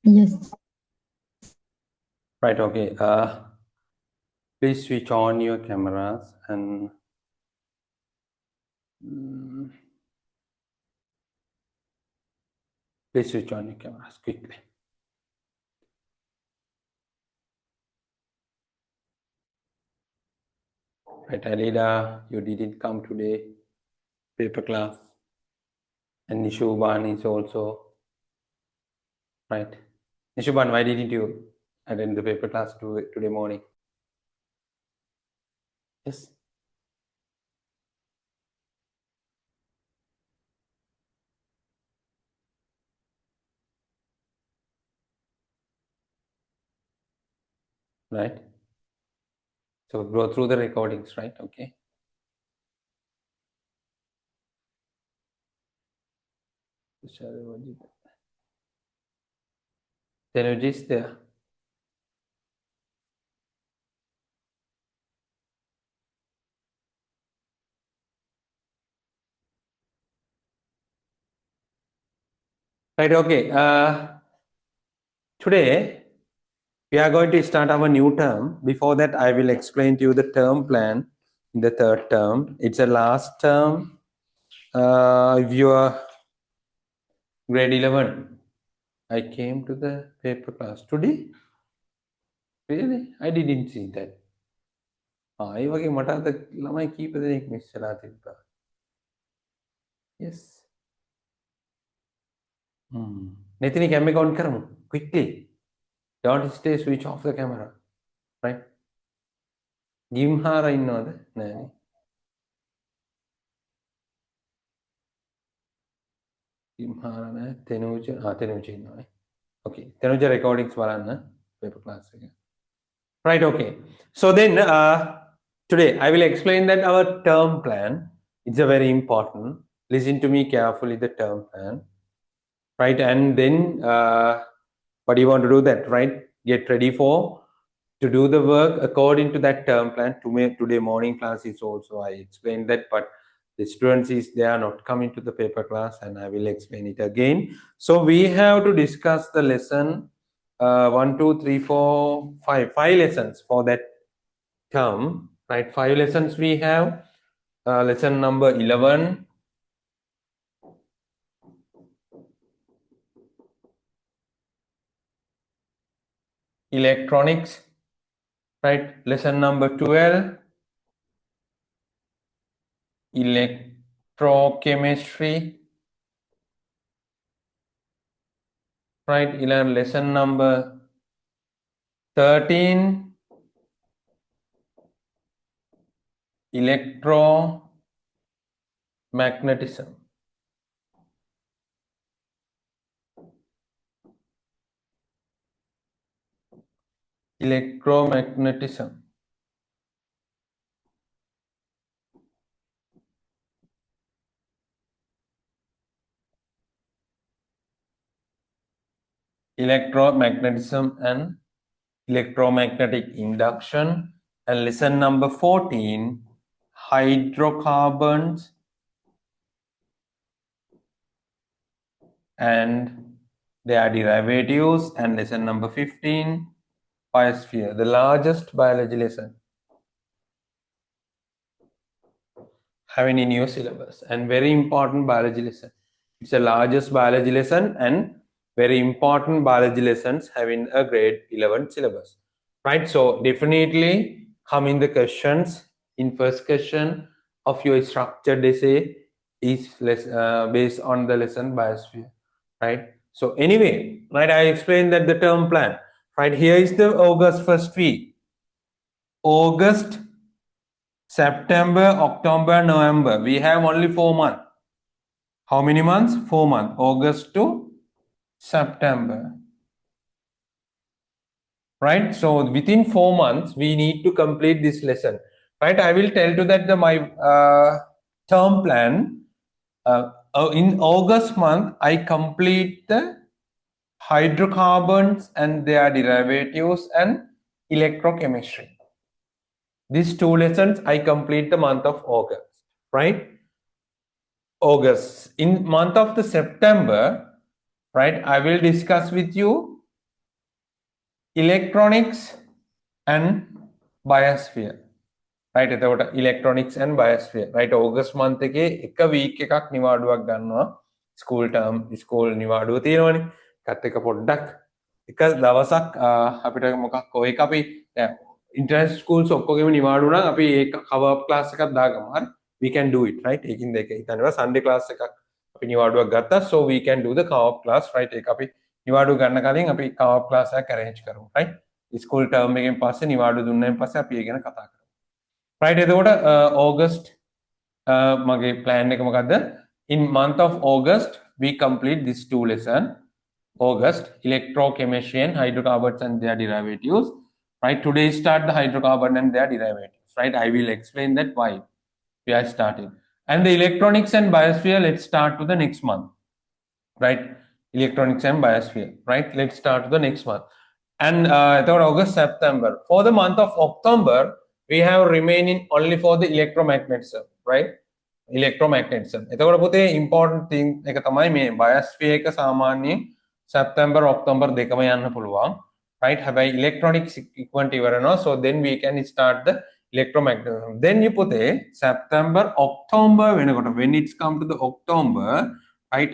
Yes. Right, okay. Please switch on your cameras and please switch on your cameras quickly. Right, Alida, you didn't come today, paper class. And Nishuban is also, right? Nishuban, why didn't you attend the paper class today morning? Yes. Right. So go through the recordings, right? Okay. Tenuj is there. Right, okay. Today we are going to start our new term. Before that, I will explain to you the term plan in the third term. It's a last term. If you are grade 11, I came to the paper class today. Really? I didn't see that. ඒ වගේ මට අද ළමයි කීප දෙනෙක් miss වෙලා තිබ්බා. Yes. Nethini camera on කරමු. Quickly. Don't stay, switch off the camera. Right? ගිම්හාර ඉන්නවද? නෑනේ. ගිම්හාර නෑ. තෙනුජ තෙනුජ ඉන්නවනේ. Okay. Tenuja recordings බලන්න paper class එක. Right, okay. So then today I will explain that our term plan, it's a very important. Listen to me carefully, the term plan. Right, and then what do you want to do that, right? Get ready to do the work according to that term plan. Today morning class is also, I explained that, but the students is they are not coming to the paper class, and I will explain it again. So we have to discuss the lesson 1 2 3 4 5 lessons for that term, right? 5 lessons we have. Lesson number 11, electronics, right? Lesson number 12, electrochemistry, right? Lesson number 13, electromagnetism. Electromagnetism. Electromagnetism and electromagnetic induction. And lesson number 14, hydrocarbons and their derivatives. And lesson number 15, biosphere, the largest biology lesson having in your syllabus, and very important biology lesson. It's the largest biology lesson and very important biology lessons having a grade 11 syllabus, right? So definitely come in the questions. In first question of your structured essay is based on the lesson biosphere, right? So anyway, right, I explained that the term plan, right? Here is the August first week. August, September, October, November. We have only 4 months. How many months? 4 months. August to September. Right? So within 4 months, we need to complete this lesson. Right? I will tell you that my term plan, in August month, I complete the hydrocarbons and their derivatives and electrochemistry. These 2 lessons I complete the month of August, right? August. In month of the September, right, I will discuss with you electronics and biosphere. right එතකොට electronics and biosphere right August month එකේ එක week එකක් නිවාඩුවක් ගන්නවා school නිවාඩුව තියෙනවනේ ඒකත් එක පොඩ්ඩක් එක දවසක් අපිට මොකක් ඔය එක අපි international schools ඔක්කොගෙම නිවාඩු නම් අපි ඒක cover up class එකක් දාගමු හරි we can do it right ඒකින් දෙක හිතනවා Sunday class එකක් අපි නිවාඩුවක් ගත්තා so we can do the cover up class right ඒක අපි නිවාඩු ගන්න කලින් අපි cover up class එකක් arrange කරමු right school term එකෙන් පස්සේ නිවාඩු දුන්නාන් පස්සේ අපි ඒ ගැන කතා කරමු right එතකොට August මගේ plan එක මොකද්ද in month of August we complete this two lesson August electrochemistry and hydrocarbons and their derivatives right today start the hydrocarbon and their derivatives right I will explain that why we are starting and the electronics and biosphere let's start to the next month right electronics and biosphere right let's start to the next month and August September for the month of October we have remaining only for the electromagnetism right electromagnetism එතකොට පුතේ important thing එක තමයි මේ biosphere එක සාමාන්‍යයෙන් September October දෙකම යන්න පුළුවන් right හැබැයි electronics equipment ඉවර වෙනවා so then we can start the electromagnetism then you පුතේ September October වෙනකොට when it's come to the October right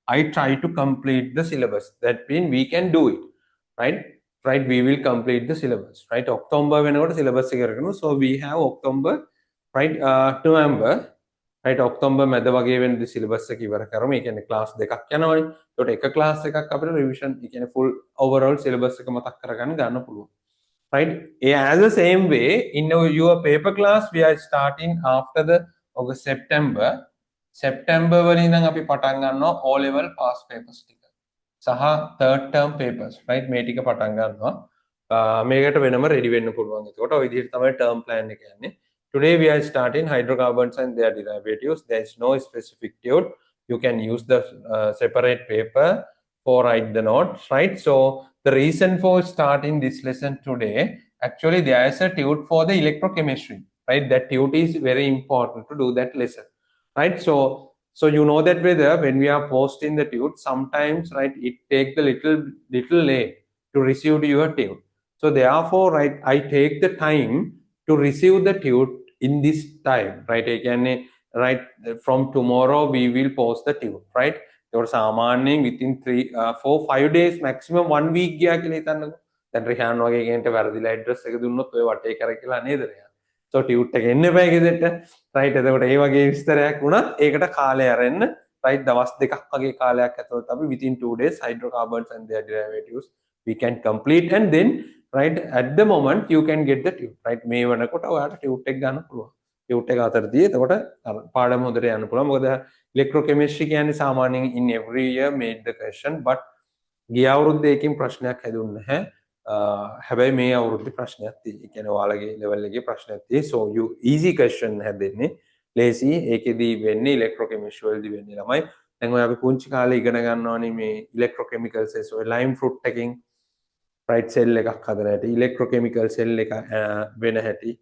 I try to complete the syllabus that means we can do it right right we will complete the syllabus right October වෙනකොට syllabus එක කරගන්න so we have October right November right October මැද වගේ වෙනදී syllabus එක ඉවර කරමු ඒ කියන්නේ class දෙකක් යනවනේ ඒකට එක class එකක් අපිට revision ඒ කියන්නේ full overall syllabus එක මතක් කරගන්න ගන්න පුළුවන් right as the same way in your paper class we are starting after the August September වලින් ඉඳන් අපි පටන් ගන්නවා O level pass papers ටික සහ third term papers right මේ ටික පටන් ගන්නවා මේකට වෙනම ready වෙන්න පුළුවන් ඒකට ඔය විදිහට තමයි term plan එක යන්නේ today we are starting hydrocarbons and their derivatives there is no specific tune you can use the separate paper for write the notes right so the reason for starting this lesson today actually there is a tune for the electrochemistry right that tune is very important to do that lesson right so you know that whether when we are posting the tune sometimes right it takes a little late to receive your tune so therefore right I take the time to receive the tune in this time right again right from tomorrow we will post the tune right there සාමාන්‍යයෙන් within 4-5 days maximum 1 week ගියා කියලා හිතන්නකෝ දැන් රිහාන් වගේ කෙනෙක්ට වැරදිලා address එක දුන්නොත් ඔය වටේ කර කියලා නේද රිහාන් so tute එක එන්න එපා ගෙදරට right එතකොට ඒ වගේ විස්තරයක් වුණත් ඒකට කාලය අරෙන්න right දවස් දෙකක් වගේ කාලයක් ඇතුළත අපි within 2 days hydrocarbons and their derivatives we can complete and then right at the moment you can get the tute right මේ වෙනකොට ඔයාලට tute එක ගන්න පුළුවන් tute එක අතරදී එතකොට පාඩම හොඳට යන්න පුළුවන් මොකද electrochemistry කියන්නේ සාමාන්‍යයෙන් in every year made the question but ගිය අවුරුද්දේ එකකින් ප්‍රශ්නයක් හැදුන්නේ නැහැ හැබැයි මේ අවුරුද්දේ ප්‍රශ්නයක් තියෙයි. ඒ කියන්නේ ඔයාලගේ level එකේ ප්‍රශ්නයක් තියෙයි. so you easy question හැදෙන්නේ lazy ඒකෙදී වෙන්නේ electrochemistry වලදී වෙන්නේ ළමයි. දැන් ඔය අපි පුංචි කාලේ ඉගෙන ගන්නවානේ මේ electrochemicals ඔය lime fruit එකකින් right cell එකක් හදන හැටි electrochemical cell එක වෙන හැටි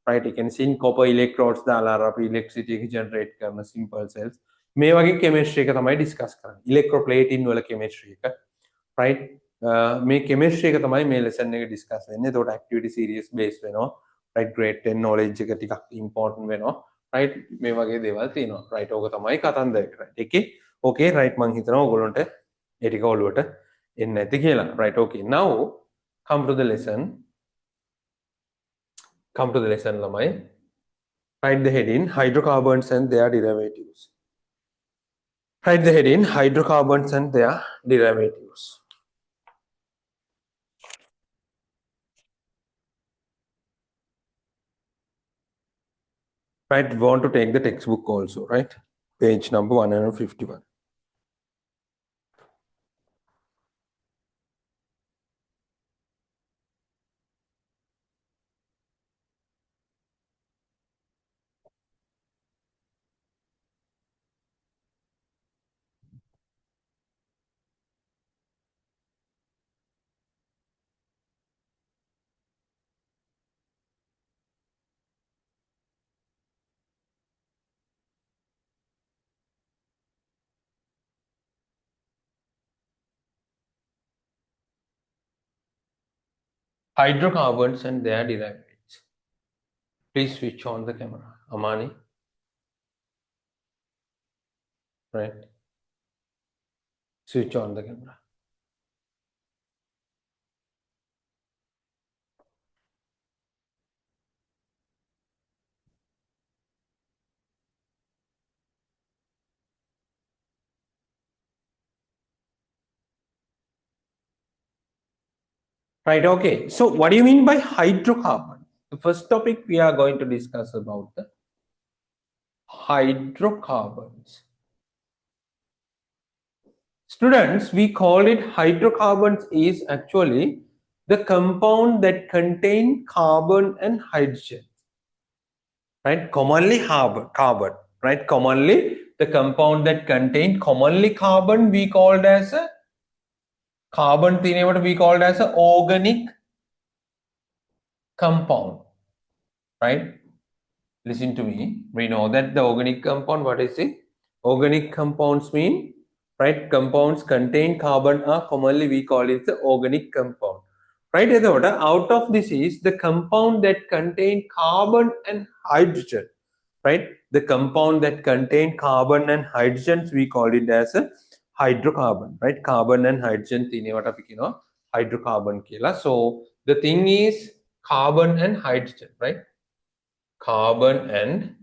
right you can see copper electrodes දාලා අපි electricity එක generate කරන simple cells මේ වගේ chemistry එක තමයි discuss කරන්නේ electroplating වල chemistry එක right මේ chemistry එක තමයි මේ lesson එක discuss වෙන්නේ එතකොට activity series based වෙනවා right grade 10 knowledge එක ටිකක් important වෙනවා right මේ වගේ දේවල් තියෙනවා right ඕක තමයි කතන්දර right එකේ okay right මං හිතනවා ඔයගොල්ලන්ට ඒ ටික ඔළුවට එන්නේ නැති කියලා right okay now come to the lesson lamai write the heading hydrocarbons and their derivatives write the heading hydrocarbons and their derivatives right we want to take the textbook also right page number 151 hydrocarbons and their derivatives. Please switch on the camera. Amani. Right. Switch on the camera. Right, okay. So what do you mean by hydrocarbon? The first topic we are going to discuss about the hydrocarbons. Students, we call it hydrocarbons is actually the compound that contain carbon and hydrogen. Right, commonly carbon, right? Commonly the compound that contain commonly carbon we called as a carbon what we called as an organic compound, right? Listen to me. We know that the organic compound, what is it? Organic compounds mean, right? Compounds contain carbon are commonly we call it the organic compound. Right? Out of this is the compound that contain carbon and hydrogen. Right? The compound that contain carbon and hydrogens we call it as a hydrocarbon. Right? Carbon and hydrogen hydrocarbon kila. So the thing is carbon and hydrogen, right? Carbon and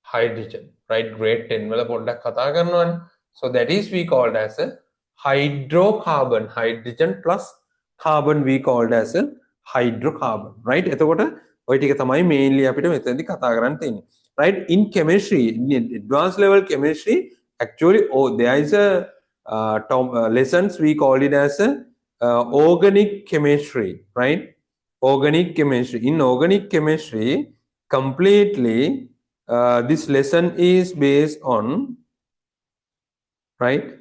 hydrogen, right? Grade 10 wala poddak katha karanawan. So that is we called as a hydrocarbon. Hydrogen plus carbon we called as a hydrocarbon, right? එතකොට ඔය ටික තමයි mainly අපිට මෙතනදී කතා කරන්න තියෙන්නේ. Right? In chemistry, in advanced level chemistry, actually there is a lessons we call it as a organic chemistry, right? Organic chemistry. In organic chemistry, completely this lesson is based on, right?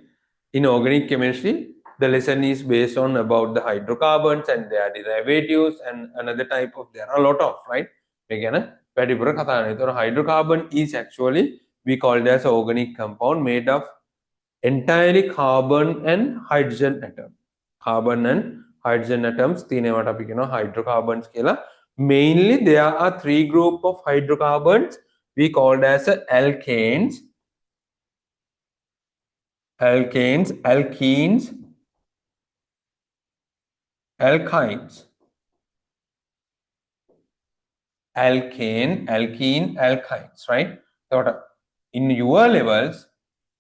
In organic chemistry, the lesson is based on about the hydrocarbons and their derivatives and another type of, there are a lot of, right? Again, hydrocarbon is actually we call it as organic compound made of entirely carbon and hydrogen atom. Carbon and hydrogen atoms තියෙනවට අපි කියනවා hydrocarbons කියලා. Mainly there are three group of hydrocarbons we called as alkanes, alkenes, alkynes. Alkane, alkene, alkynes, right? So in your levels,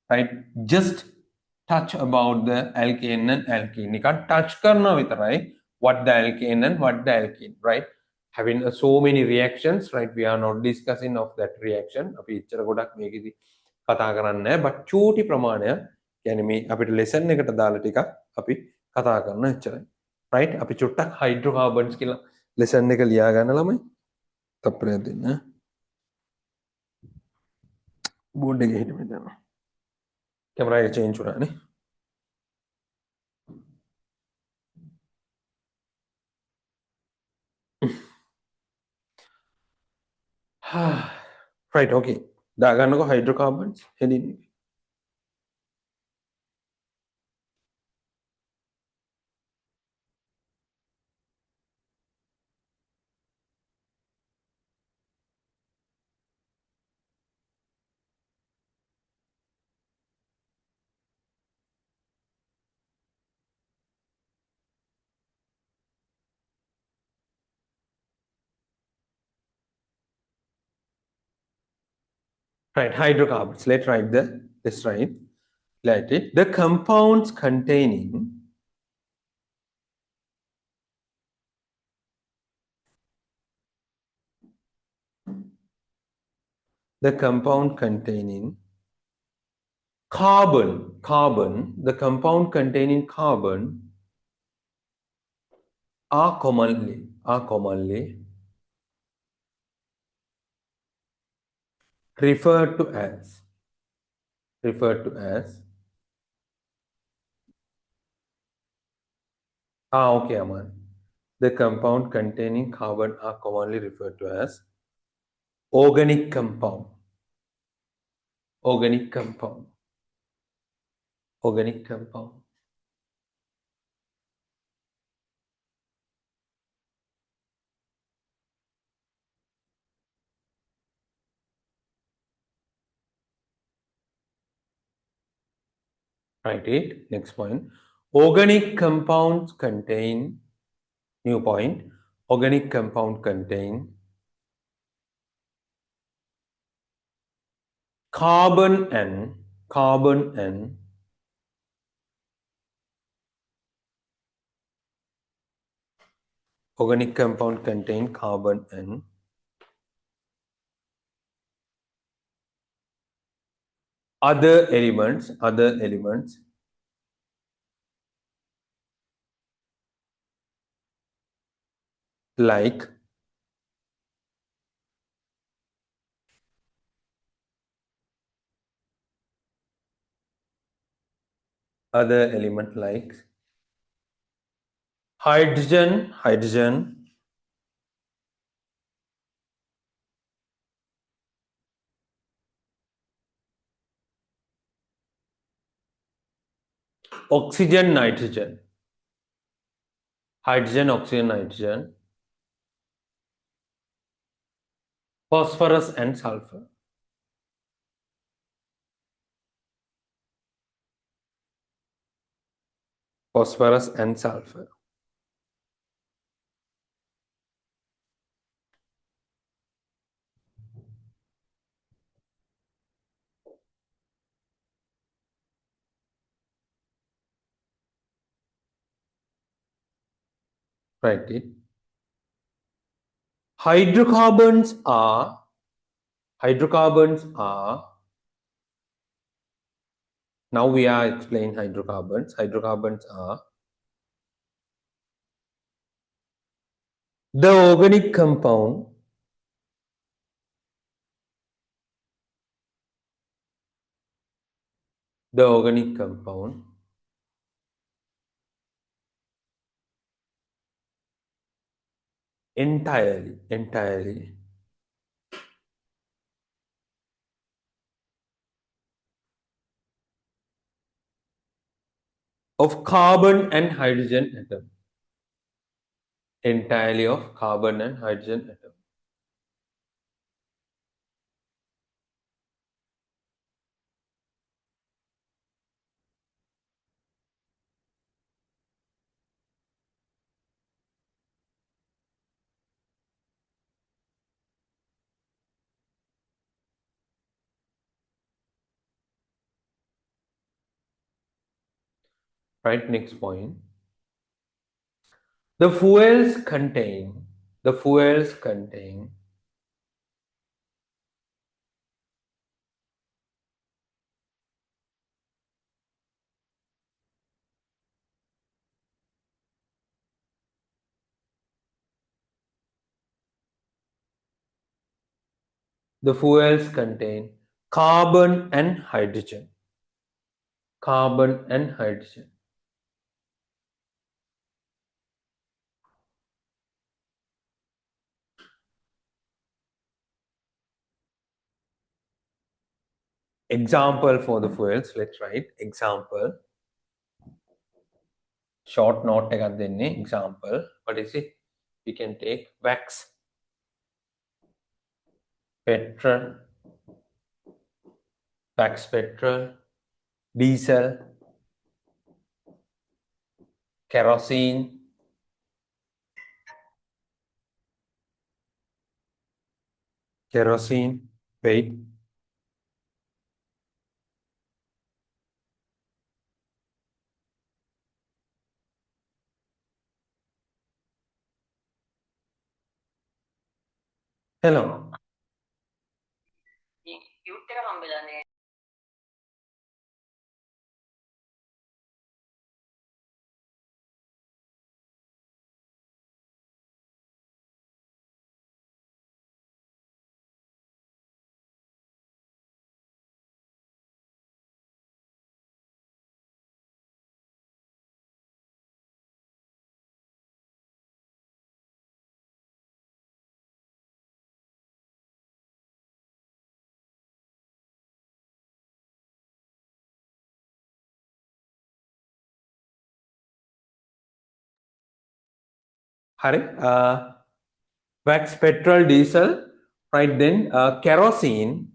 right, just touch about the alkane and alkene. You can't touch karna with, right? What the alkane and what the alkene, right? Having so many reactions, right? We are not discussing of that reaction. අපි ඉච්චර ගොඩක් මේකෙදි කතා කරන්නේ නැහැ. But චූටි ප්‍රමාණය කියන්නේ මේ අපිට lesson එකට දාලා ටිකක් අපි කතා කරන එච්චරයි. Right? අපි චුට්ටක් hydrocarbons කියලා lesson එක ලියා ගන්න ළමයි. තප්පරයක් දෙන්න. බෝඩ් එකේ හිටපෙන්න යනවා. කැමරා එක change වුණානේ. Right, okay. දාගන්නකො hydrocarbons heading එක. Right, hydrocarbons. Let's write it. The compounds containing the compound containing carbon are commonly referred to as okay, Aman. The compound containing carbon are commonly referred to as organic compound. Organic compound. Organic. Right, Write it. Next point. Organic compounds contain, new point, organic compound contain carbon and organic compound contain carbon and other elements like hydrogen, oxygen, nitrogen, hydrogen, oxygen, nitrogen, phosphorus and sulfur. Phosphorus and sulfur. Write it. Hydrocarbons are now we are explaining hydrocarbons. Hydrocarbons are the organic compound entirely of carbon and hydrogen atom. Entirely of carbon and hydrogen atom. Right, next point. The fuels contain the fuels contain the fuels contain carbon and hydrogen. Carbon and hydrogen. Example for the fuels. Let's write example. Short note example. What is it? We can take wax, petrol, diesel, kerosene, wait, hello. Hari, wax, petrol, diesel, right? Then kerosene,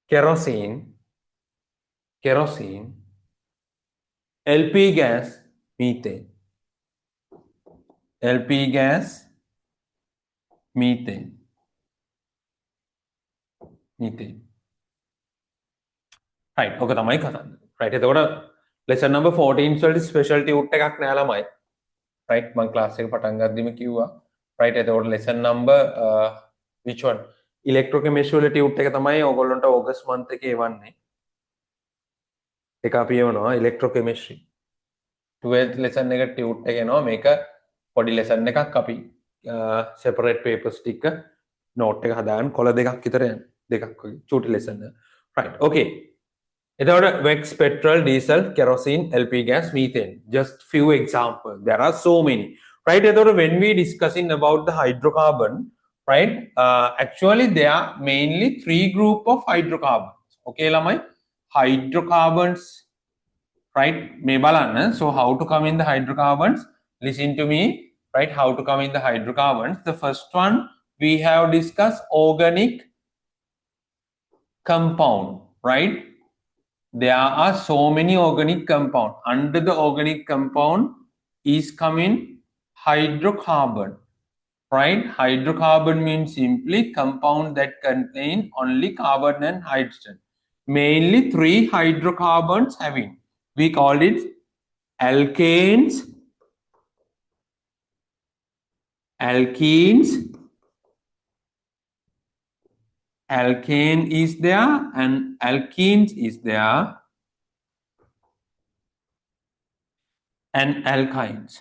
kerosene, LP gas, methane. LP gas, methane. Right, okay, තමයි කතන්දර. Right, එතකොට lesson number 14 වලදී special tute එකක් නෑ ළමයි. Right, මම class එක පටන් ගද්දිම කිව්වා. Right, එතකොට lesson number which one? Electrochemistry වල tute එක තමයි ඕගොල්ලන්ට August month එකේ එවන්නේ. එක අපි එවනවා electrochemistry. 12th lesson එක tute එක එනවා. මේක පොඩි lesson එකක් අපි separate papers ටික note එක හදාගෙන කොළ දෙකක් විතර යන දෙකක් වගේ චූටි lesson එක. Right, okay. එතකොට wax, petrol, diesel, kerosene, LP gas, methane. Just few examples. There are so many. Right? එතකොට when we discussing about the hydrocarbon, right? Actually, there are mainly three group of hydrocarbons. Okay, lamai? Hydrocarbons, right? මේ බලන්න. So how to come in the hydrocarbons? Listen to me. Right? How to come in the hydrocarbons? The first one we have discussed organic compound. Right? There are so many organic compound. Under the organic compound is coming hydrocarbon. Right? Hydrocarbon means simply compound that contain only carbon and hydrogen. Mainly three hydrocarbons having. We call it alkanes, alkane is there and alkenes is there and alkynes.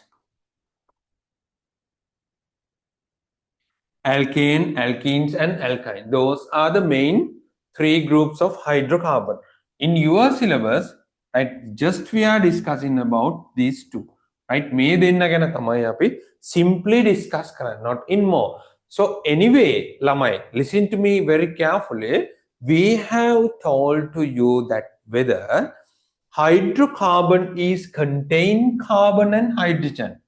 Alkane, alkenes and alkyne. Those are the main three groups of hydrocarbon. In your syllabus, right, just we are discussing about these two. Right? May then again simply discuss not in more. So anyway, Lamai, listen to me very carefully. We have told to you that whether hydrocarbon is contain carbon and hydrogen.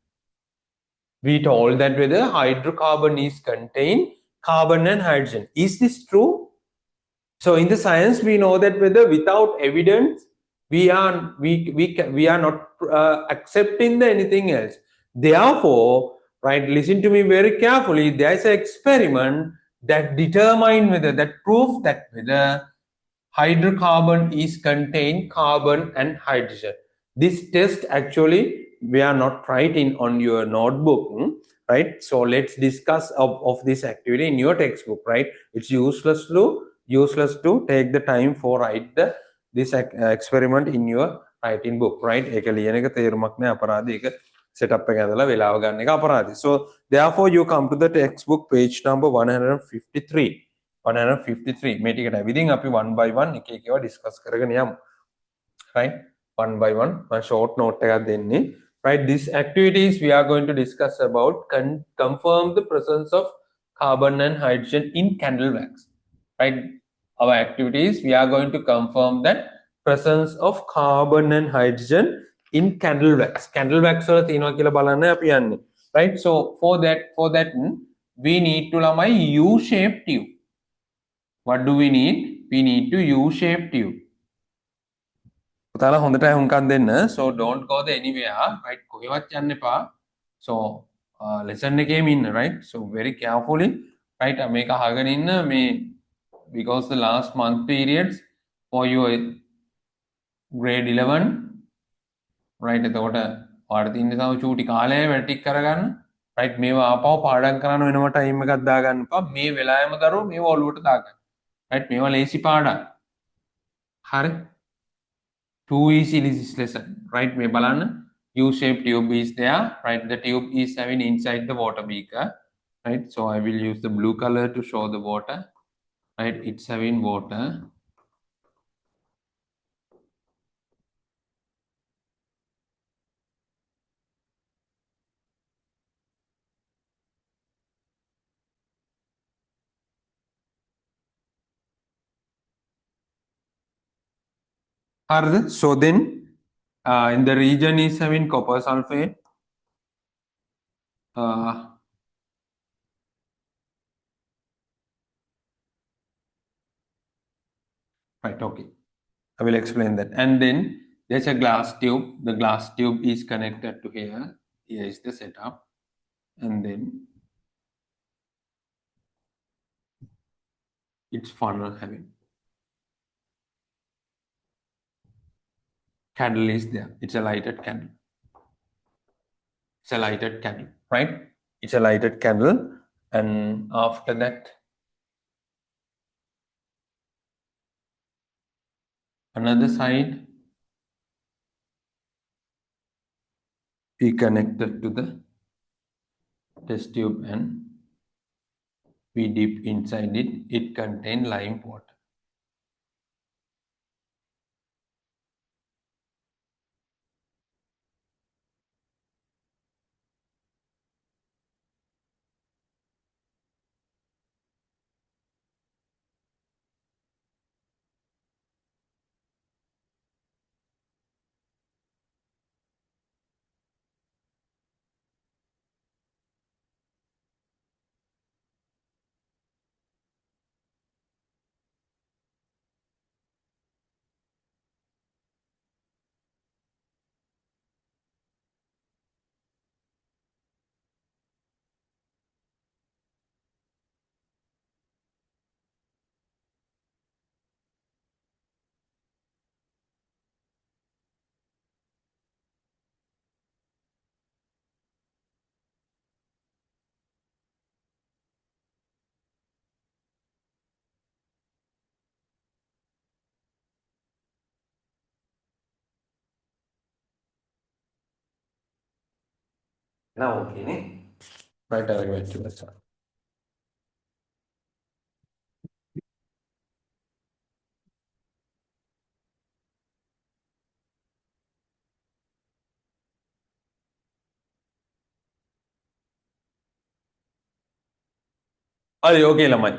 We told that whether hydrocarbon is contain carbon and hydrogen. Is this true? So in the science, we know that whether without evidence, we are not accepting anything else. Therefore, right, listen to me very carefully. There is an experiment that determine whether, that proves that whether hydrocarbon is contain carbon and hydrogen. This test actually we are not writing on your notebook, right? So let's discuss of this activity in your textbook, right? It's useless to take the time for write this experiment in your writing book, right? Setup so therefore you come to the textbook page number 153. 153 මේ ටිකට ඇවිදින් අපි one by one එක එක ඒවා discuss කරගෙන යමු. Right? One by one මම short note එකක් දෙන්නේ. Right? These activities we are going to discuss about confirm the presence of carbon and hydrogen in candle wax. Right? Our activities we are going to confirm that presence of carbon and hydrogen in candle wax. Candle wax වල තියෙනවා කියලා බලන්න අපි යන්නේ. Right? So for that we need to lamai U-shaped tube. What do we need? We need to U-shaped tube. පුතාලා හොඳට හුම්කම් දෙන්න. So don't go there anywhere, right? කොහෙවත් යන්න එපා. So lesson එකේම ඉන්න, right? So very carefully, right? මේක අහගෙන ඉන්න මේ because the last month periods for your grade 11, right? එතකොට ඔයාලට තියෙන තව චූටි කාලය වැටික් කරගන්න. right? මේවා ආපහු පාඩම් කරන්න වෙනම ටයිම් එකක් දාගන්න එපා. මේ වෙලාවෙම දරුවෝ මේව ඔළුවට දාගන්න. right? මේවා ලේසි පාඩම්. හරි? Too easy this lesson, right? May balana U-shaped tube is there, right? The tube is having inside the water beaker, right? So I will use the blue color to show the water, right? It's having water. So then in the region is having copper sulfate, Right, okay. I will explain that. And then there's a glass tube. The glass tube is connected to here. Here is the setup. And then it's funnel having. Candle is there. It's a lighted candle. It's a lighted candle, right? It's a lighted candle. And after that, another side, we connected to the test tube and we dip inside it. It contains lime water. Now, okay. Right, I'll go to the start. Okay, Lamai.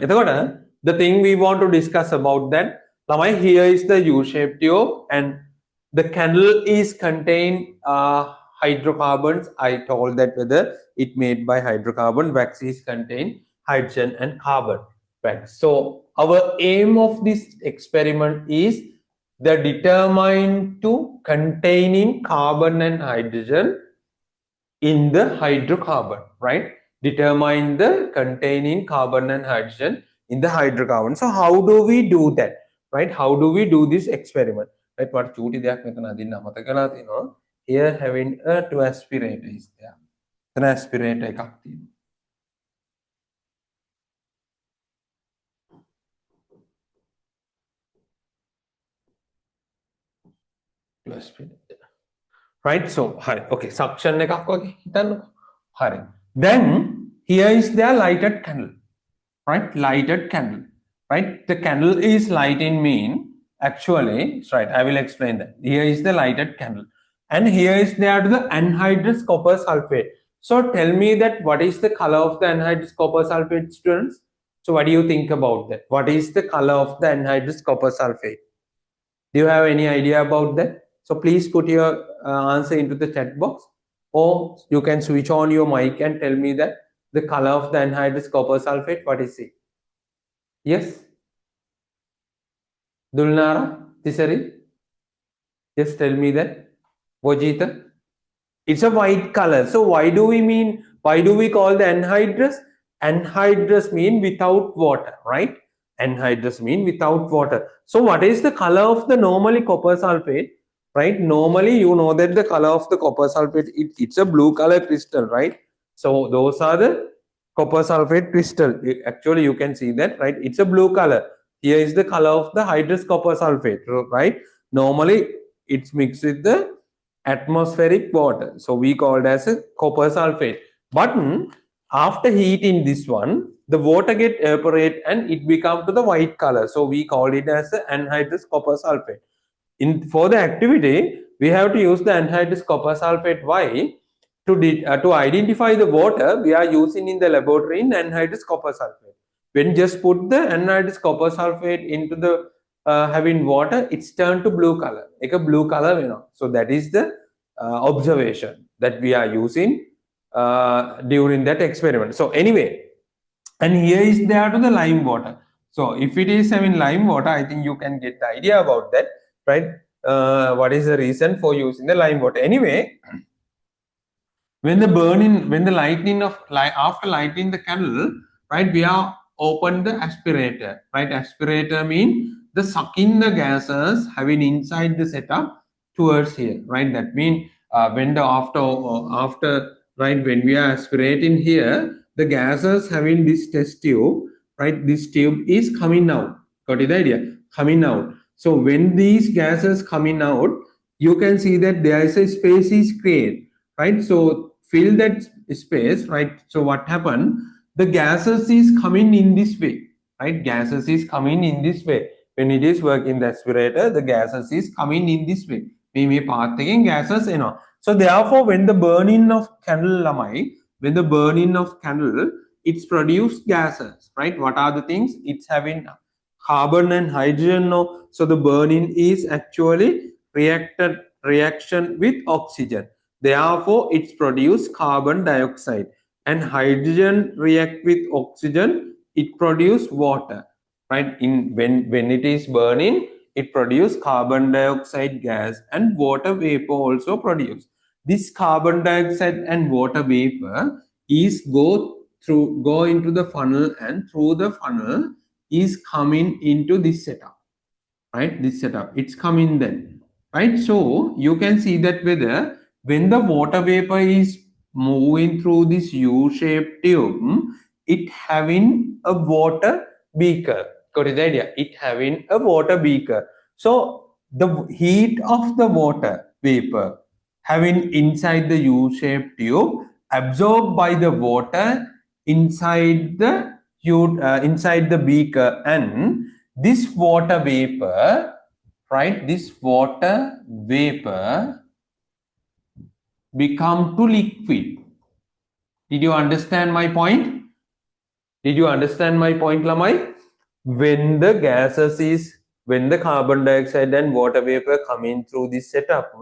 The thing we want to discuss about that, Lamai, here is the U-shaped tube and the candle is contain hydrocarbons. I told that whether it made by hydrocarbon, wax is contain hydrogen and carbon. Right. So our aim of this experiment is the determined to containing carbon and hydrogen in the hydrocarbon, right? Determine the containing carbon and hydrogen in the hydrocarbon. So how do we do that, right? How do we do this experiment, right? What චූටි දෙයක් මෙතන අදින්න අමතක කරලා තිනවා. Here having a two aspirator is there. An aspirator එකක් තියෙනවා. Two aspirator. Right? So, hari. Okay, suction එකක් වගේ හිතන්නකෝ. Hari. Then here is their lighted candle. Right, lighted candle, right? The candle is lighting mean actually, right, I will explain that. Here is the lighted candle and here is there the anhydrous copper sulfate. So tell me that what is the color of the anhydrous copper sulfate, students? So what do you think about that? What is the color of the anhydrous copper sulfate? Do you have any idea about that? So please put your answer into the chat box, or you can switch on your mic and tell me that the color of the anhydrous copper sulfate, what is it? Yes? Dulnara? Tisari? Yes, tell me that. Vojita? It's a white color. So why do we call the anhydrous? Anhydrous mean without water, right? Anhydrous mean without water. So what is the color of the normally copper sulfate? Right? Normally you know that the color of the copper sulfate, it's a blue color crystal, right? So those are the copper sulfate crystal. Actually you can see that, right? It's a blue color. Here is the color of the hydrous copper sulfate, right? Normally it's mixed with the atmospheric water, so we call it as a copper sulfate. But after heating this one, the water get evaporate and it become to the white color, so we call it as the anhydrous copper sulfate. For the activity we have to use the anhydrous copper sulfate. Why? To identify the water we are using in the laboratory in anhydrous copper sulfate. When just put the anhydrous copper sulfate into the having water, it's turned to blue color. Like a blue color, you know. So that is the observation that we are using during that experiment. So anyway, and here is there to the lime water. So if it is having lime water, I think you can get the idea about that, right? What is the reason for using the lime water? Anyway, when the lightning of after lighting the candle, right, we are open the aspirator, right? Aspirator mean the sucking the gases having inside the setup towards here, right? That mean when the after right, when we are aspirating here, the gases having this test tube, right? This tube is coming out. Got it the idea? Coming out. So when these gases coming out, you can see that there is a space is created, right? So fill that space, right? So what happened? The gases is coming in this way, right? Gases is coming in this way. When it is working the aspirator, the gases is coming in this way. මේ path එකෙන් gases එනවා. So therefore, when the burning of candle lamai, when the burning of candle, it's produced gases, right? What are the things? It's having carbon and hydrogen. No? So the burning is actually reaction with oxygen. Therefore, it's produce carbon dioxide, and hydrogen react with oxygen. It produce water, right? In when it is burning, it produce carbon dioxide gas and water vapor also produce. This carbon dioxide and water vapor is go into the funnel, and through the funnel is coming into this setup, right? This setup, it's coming then, right? So you can see that whether when the water vapor is moving through this U-shaped tube, it having a water beaker. Got the idea? It having a water beaker. So the heat of the water vapor having inside the U-shaped tube absorbed by the water inside the inside the beaker, and this water vapor, right, this water vapor become to liquid. Did you understand my point? Did you understand my point, Lamai? When the carbon dioxide and water vapor coming through this setup,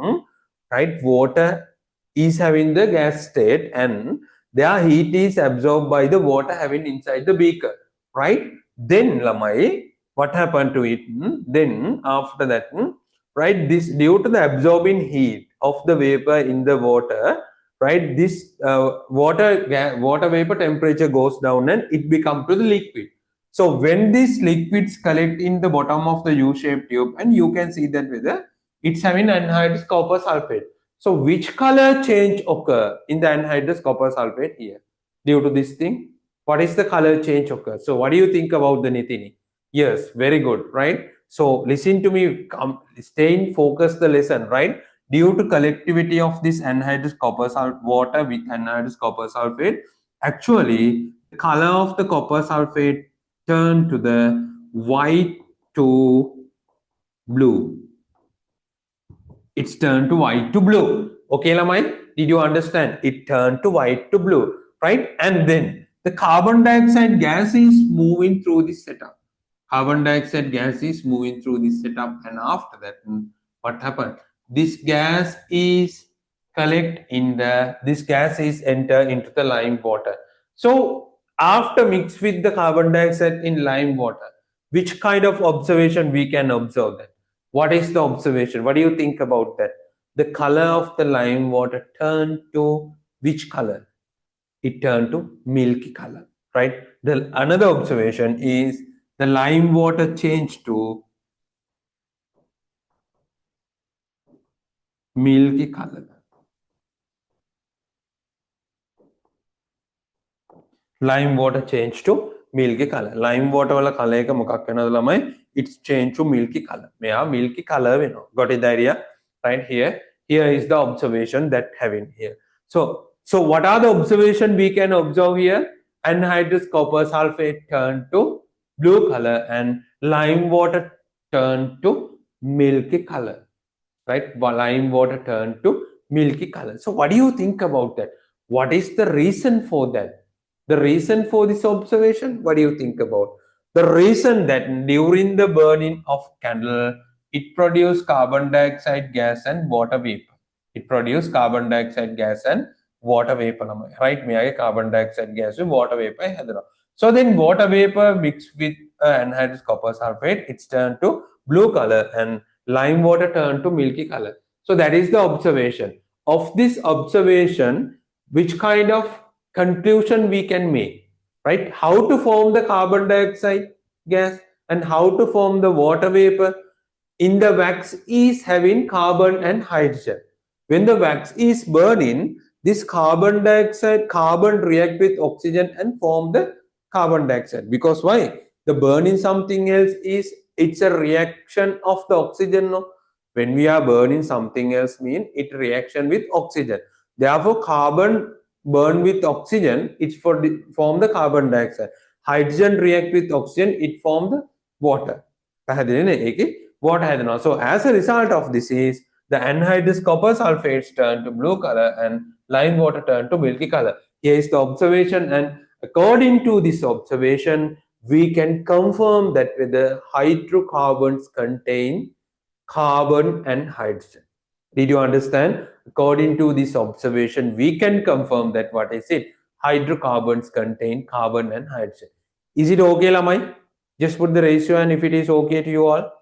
right, water is having the gas state, and their heat is absorbed by the water having inside the beaker, right? Then, Lamai, what happened to it? Then after that, right, this due to the absorbing heat of the vapor in the water, right, this water vapor temperature goes down and it becomes to the liquid. So when these liquids collect in the bottom of the U-shaped tube, and you can see that whether it's having anhydrous copper sulfate. So which color change occur in the anhydrous copper sulfate here due to this thing? What is the color change occur? So what do you think about the Nitini? Yes, very good, right? So listen to me, stay in focus the lesson, right? Due to collectivity of this anhydrous copper water with anhydrous copper sulfate, actually the color of the copper sulfate turn to the white to blue. It's turned to white to blue. Okay, Lamai? Did you understand? It turned to white to blue, right? And then the carbon dioxide gas is moving through this setup. Carbon dioxide gas is moving through this setup, and after that, what happened? This gas is this gas is enter into the lime water. So after mix with the carbon dioxide in lime water, which kind of observation we can observe that? What is the observation? What do you think about that? The color of the lime water turned to which color? It turned to milky color, right? The another observation is the lime water changed to milky color. Lime water changed to milky color. Lime water wala color එක මොකක් වෙනවද ළමයි? It's changed to milky color. මෙයා milky color වෙනවා. Got it the idea? Right here. Here is the observation that having here. So what are the observation we can observe here? Anhydrous copper sulfate turned to blue color, and lime water turned to milky color, right? Lime water turned to milky color. So what do you think about that? What is the reason for that? The reason for this observation, what do you think about? The reason that during the burning of candle, it produced carbon dioxide gas and water vapor. It produced carbon dioxide gas and water vapor, right? Carbon dioxide gas and water vapor. So then water vapor mixed with anhydrous copper sulfate, it's turned to blue color, and lime water turned to milky color. So that is the observation. Of this observation, which kind of conclusion we can make, right? How to form the carbon dioxide gas and how to form the water vapor in the wax is having carbon and hydrogen. When the wax is burning, this carbon dioxide, carbon react with oxygen and form the carbon dioxide. Because why? The burning something else is, it's a reaction of the oxygen. No? When we are burning something else mean it reaction with oxygen. Therefore, carbon burn with oxygen, it's for the, form the carbon dioxide. Hydrogen react with oxygen, it form the water. Water. So as a result of this is the anhydrous copper sulfates turn to blue color and lime water turn to milky color. Here is the observation, and according to this observation, we can confirm that the hydrocarbons contain carbon and hydrogen. Did you understand? According to this observation, we can confirm that what I said, hydrocarbons contain carbon and hydrogen. Is it okay, Lamai? Just put the raise your hand if it is okay to you all.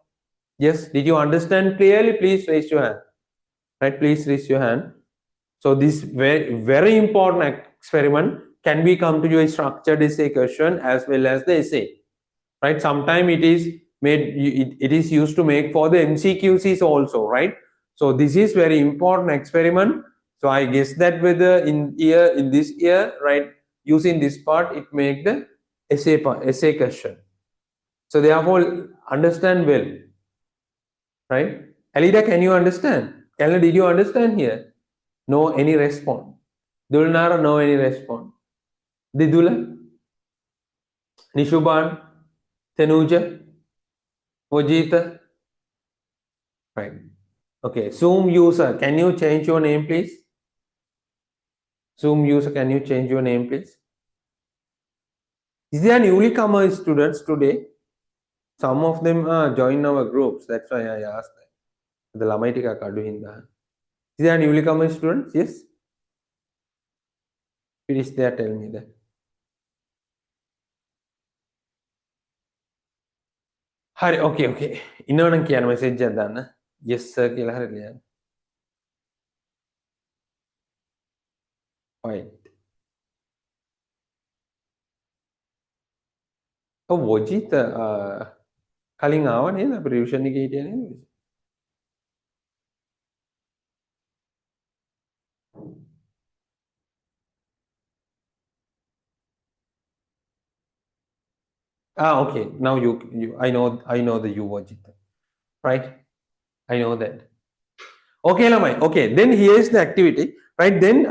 Yes, did you understand clearly? Please raise your hand. Right, please raise your hand. So this very important experiment can be come to you a structured essay question as well as the essay. Right, sometime it is made, it is used to make for the MCQCs also, right? So this is very important experiment. So I guess that whether in this year, right, using this part, it make the essay question. So therefore understand well. Right? Alida, can you understand? Alida, did you understand here? No any response. Dulnara, no any response. Didula? Nishuban? Tenuja? Vojita? Right. Okay. Zoom user, can you change your name, please? Zoom user, can you change your name, please? Is there newly comer students today? Some of them join our groups. That's why I asked that. The Lamaitika Kadu Hinda. Is there newly comer students? Yes? It is there, tell me that. Hari, okay. Innonan kiyan message jadana. Yes sir කියලා හරි ලියන්න. Fine. ඔව් වොජිත කලින් ආව නේද අපි revision එකේ හිටියා නේද? Okay. Now you I know the you Vojit. Right? I know that. Okay, Lamai. Okay, then here is the activity. Right, then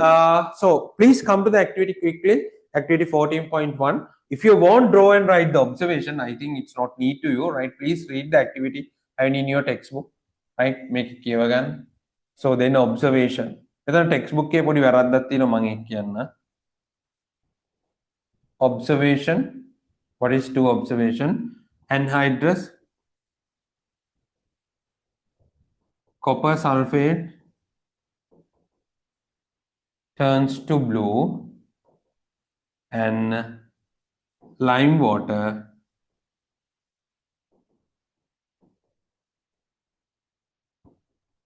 so please come to the activity quickly. Activity 14.1. If you won't draw and write the observation, I think it's not need to you, right? Please read the activity and in your textbook, right? Make it clear again. So then observation. එතන textbook එකේ පොඩි වැරද්දක් තියෙනවා මම ඒක කියන්න. Observation. What is to observation? Anhydrous copper sulfate turns to blue and lime water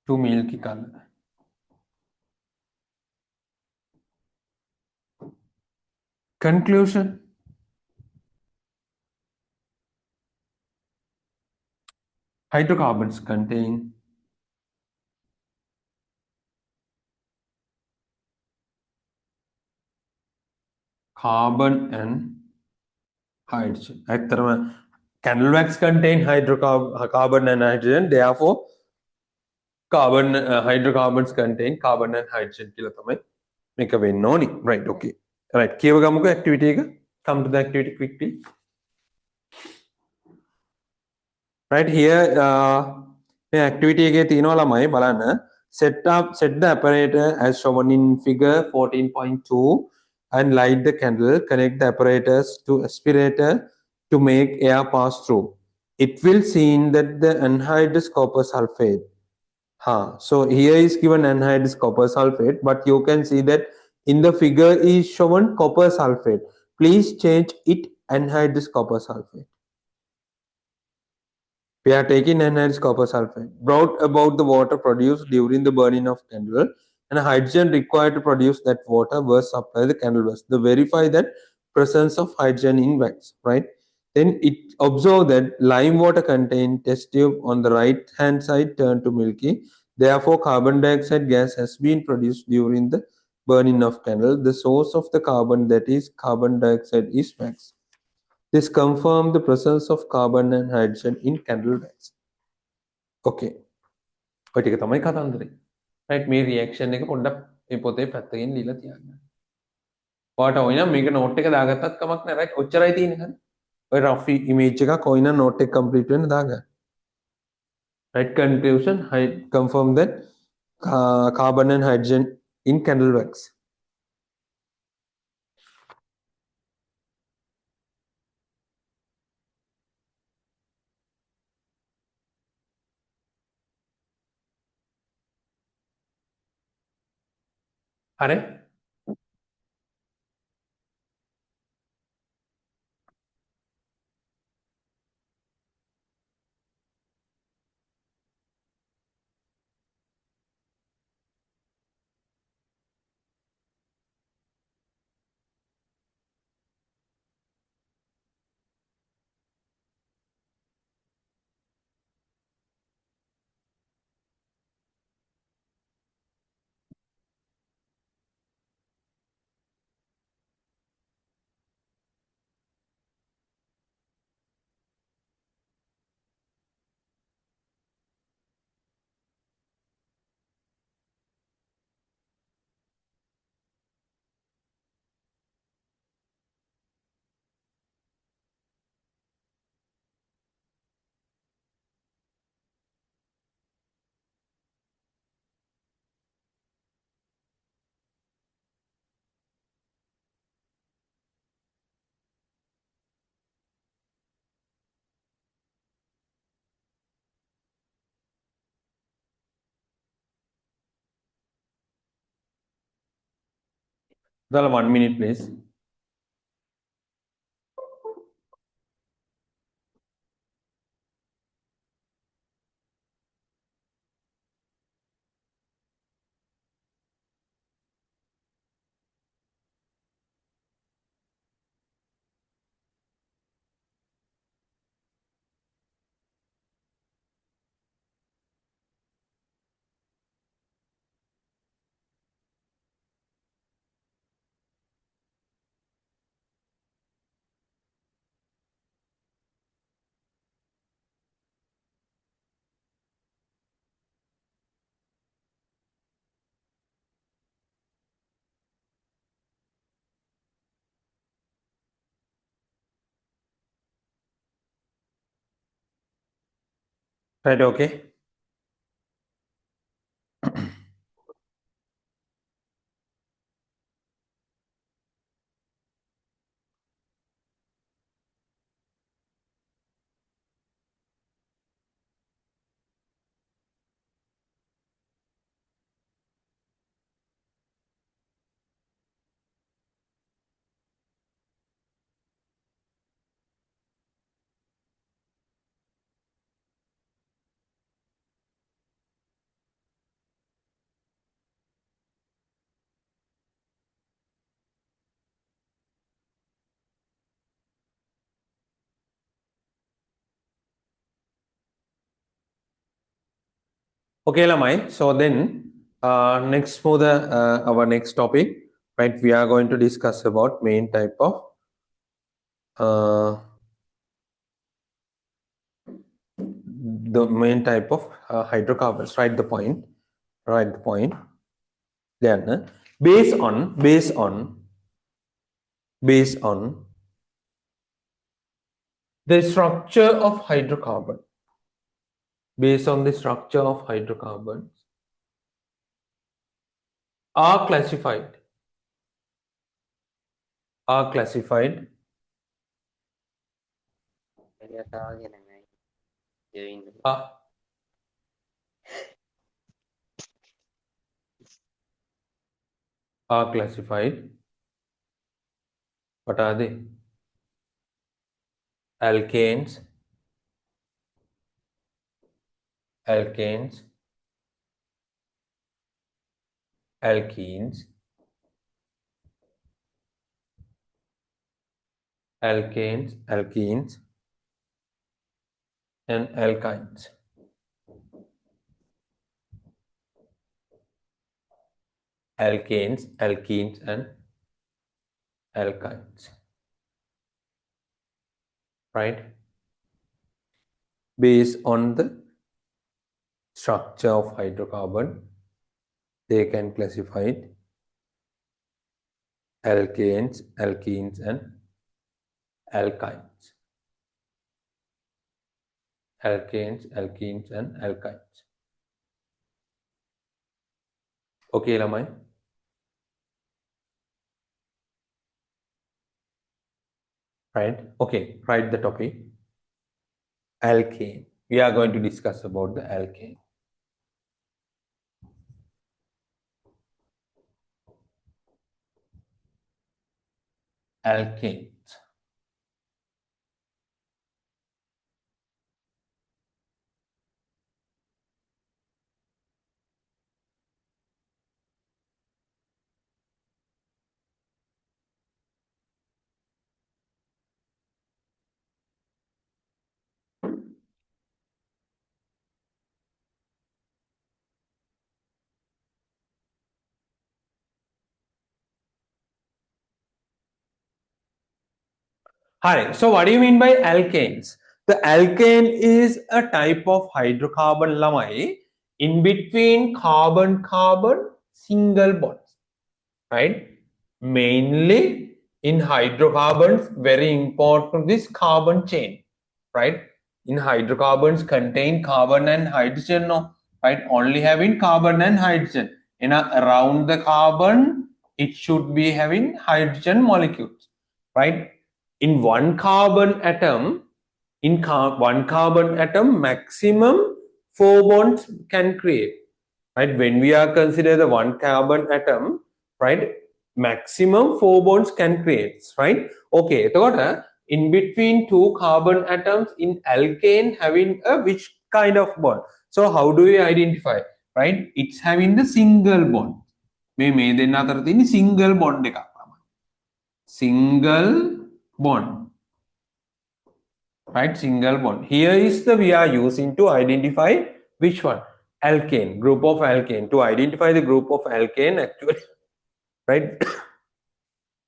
to milky color. Conclusion. Hydrocarbons contain carbon and hydrogen. Candle wax contain carbon and hydrogen. Therefore, hydrocarbons contain carbon and hydrogen. Right, okay. Right, activity. Come to the activity quickly. Right, here activity එකේ තියෙනවා ළමයි බලන්න. Set the apparatus as shown in figure 14.2 and light the candle. Connect the apparatus to aspirator to make air pass through. It will seen that the anhydrous copper sulfate. So here is given anhydrous copper sulfate, but you can see that in the figure is shown copper sulfate. Please change it anhydrous copper sulfate. We are taking anhydrous copper sulfate, brought about the water produced during the burning of candle, and hydrogen required to produce that water was supplied the candle wax. To verify that presence of hydrogen in wax, right? Then it observed that lime water contained test tube on the right hand side turned to milky. Therefore, carbon dioxide gas has been produced during the burning of candle. The source of the carbon, that is carbon dioxide, is wax. This confirmed the presence of carbon and hydrogen in candle wax. Okay. ඔය ටික තමයි කතන්දරේ. Right මේ reaction එක පොඩ්ඩක් මේ පොතේ පැත්තකින් දීලා තියන්න. ඔයාලට ඕන නම් මේක නෝට් එක දාගත්තත් කමක් නැහැ රයිට්. ඔච්චරයි තියෙන්නේ හරි. ඔය රෆ් ඉමේජ් එකක් ඕන නම් නෝට් එක කම්ප්ලීට් වෙන්න දාගන්න. Right conclusion, I confirm that carbon and hydrogen in candle wax. හරි ඔයාලා 1 minute please. Right, okay. Okay, Lamai. So then, next for the our next topic, right? We are going to discuss about main type of the main type of hydrocarbons. Write the point. Write the point. Then, based on the structure of hydrocarbon. Based on the structure of hydrocarbons are classified are classified what are they? Alkanes, alkanes, alkenes, alkanes, alkenes, and alkynes. Alkanes, alkenes, and alkynes. Right? Based on the structure of hydrocarbon, they can classify it alkanes, alkenes, and alkynes. Alkanes, alkenes, and alkynes. Okay, Lamai? Right? Okay, write the topic. Alkane. We are going to discuss about the alkane. Alkanes. Hi, so what do you mean by alkanes? The alkane is a type of hydrocarbon lamai in between carbon-carbon single bonds, right? Mainly in hydrocarbons, very important this carbon chain, right? In hydrocarbons contain carbon and hydrogen, no, right? Only having carbon and hydrogen. Around the carbon, it should be having hydrogen molecules, right? In one carbon atom, one carbon atom, maximum 4 bonds can create, right? When we are consider the one carbon atom, right? Maximum 4 bonds can create, right? Okay, so in between two carbon atoms in alkane having a which kind of bond? So how do we identify, right? It's having the single bond. මේ දෙන්න අතර තියෙන single bond එකක් තමයි. Single bond, right? Single bond. Here is the we are using to identify which one? Alkane, group of alkane. To identify the group of alkane, actually, right?